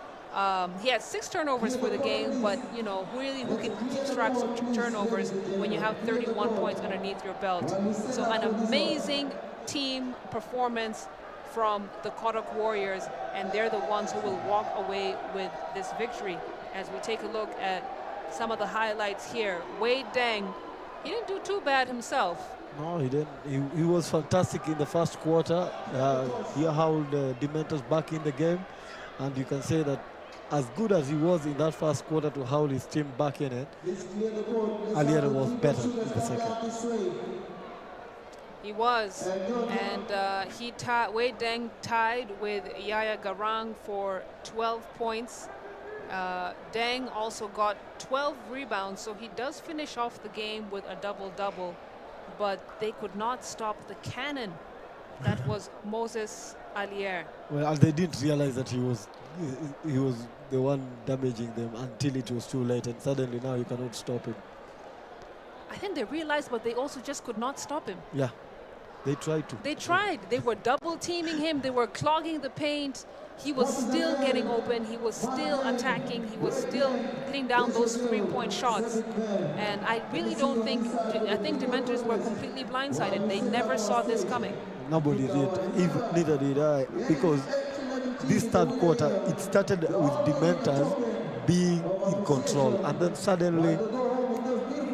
He had 6 turnovers for the game, but you know, really who can keep track of turnovers when you have 31 points underneath your belt. So an amazing team performance from the Kodok Warriors, and they're the ones who will walk away with this victory. As we take a look at some of the highlights here, Wade Deng, he didn't do too bad himself. No, he didn't. He was fantastic in the first quarter. He held Dementors back in the game, and you can say that as good as he was in that first quarter to hold his team back in it, Alier was better in the second. He was, and Wade Deng tied with Yaya Garang for 12 points. Deng also got 12 rebounds, so he does finish off the game with a double-double, but they could not stop the cannon. That was Moses Alier. Well, they didn't realize that he was he was the one damaging them until it was too late, and suddenly now you cannot stop him. I think they realized, but they also just could not stop him. Yeah, they tried to. They tried. They were double teaming him. They were clogging the paint. He was still getting open. He was still attacking. He was still hitting down those three-point shots. And I really don't think, I think Dementors were completely blindsided. They never saw this coming. Nobody did. Neither did I. Because this third quarter, it started with Dementors being in control. And then suddenly,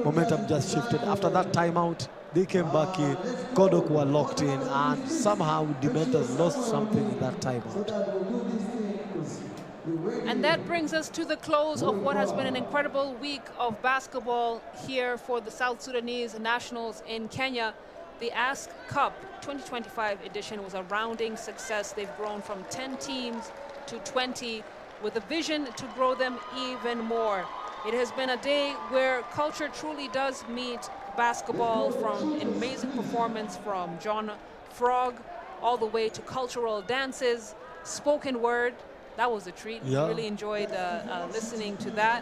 momentum just shifted. After that timeout, they came back in. Kodok were locked in. And somehow, Dementors lost something in that timeout. And that brings us to the close of what has been an incredible week of basketball here for the South Sudanese Nationals in Kenya. The Ask Cup 2025 edition was a rounding success. They've grown from 10 teams to 20 with a vision to grow them even more. It has been a day where culture truly does meet basketball, from an amazing performance from John Frog all the way to cultural dances, spoken word. That was a treat. Yeah. Really enjoyed listening to that.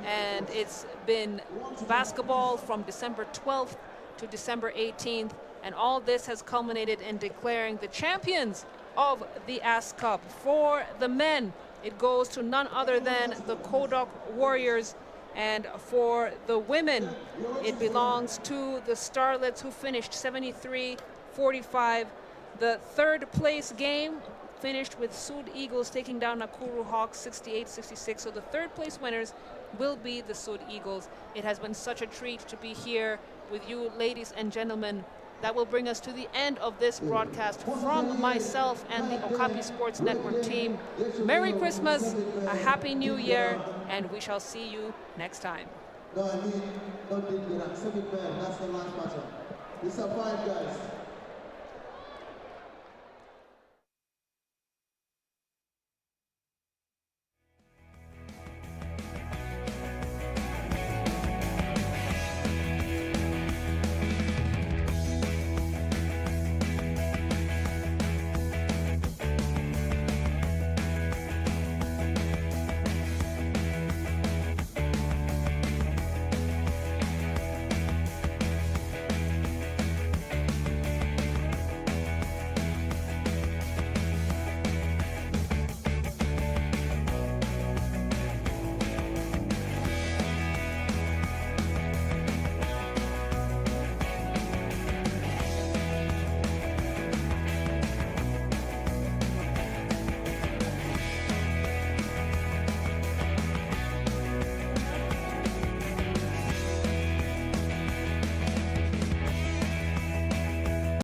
And it's been basketball from December 12th to December 18th. And all this has culminated in declaring the champions of the Ask Cup. For the men, it goes to none other than the Kodok Warriors. And for the women, it belongs to the Starlets, who finished 73-45. The third place game finished with Sud Eagles taking down Nakuru Hawks 68-66. So the third place winners will be the Sud Eagles. It has been such a treat to be here with you, ladies and gentlemen. That will bring us to the end of this broadcast from myself and the Okapi Sports Network team. Merry Christmas, a Happy New Year, and we shall see you next time. No, I mean, don't get that. 7 men, that's the last matter. These are 5 guys.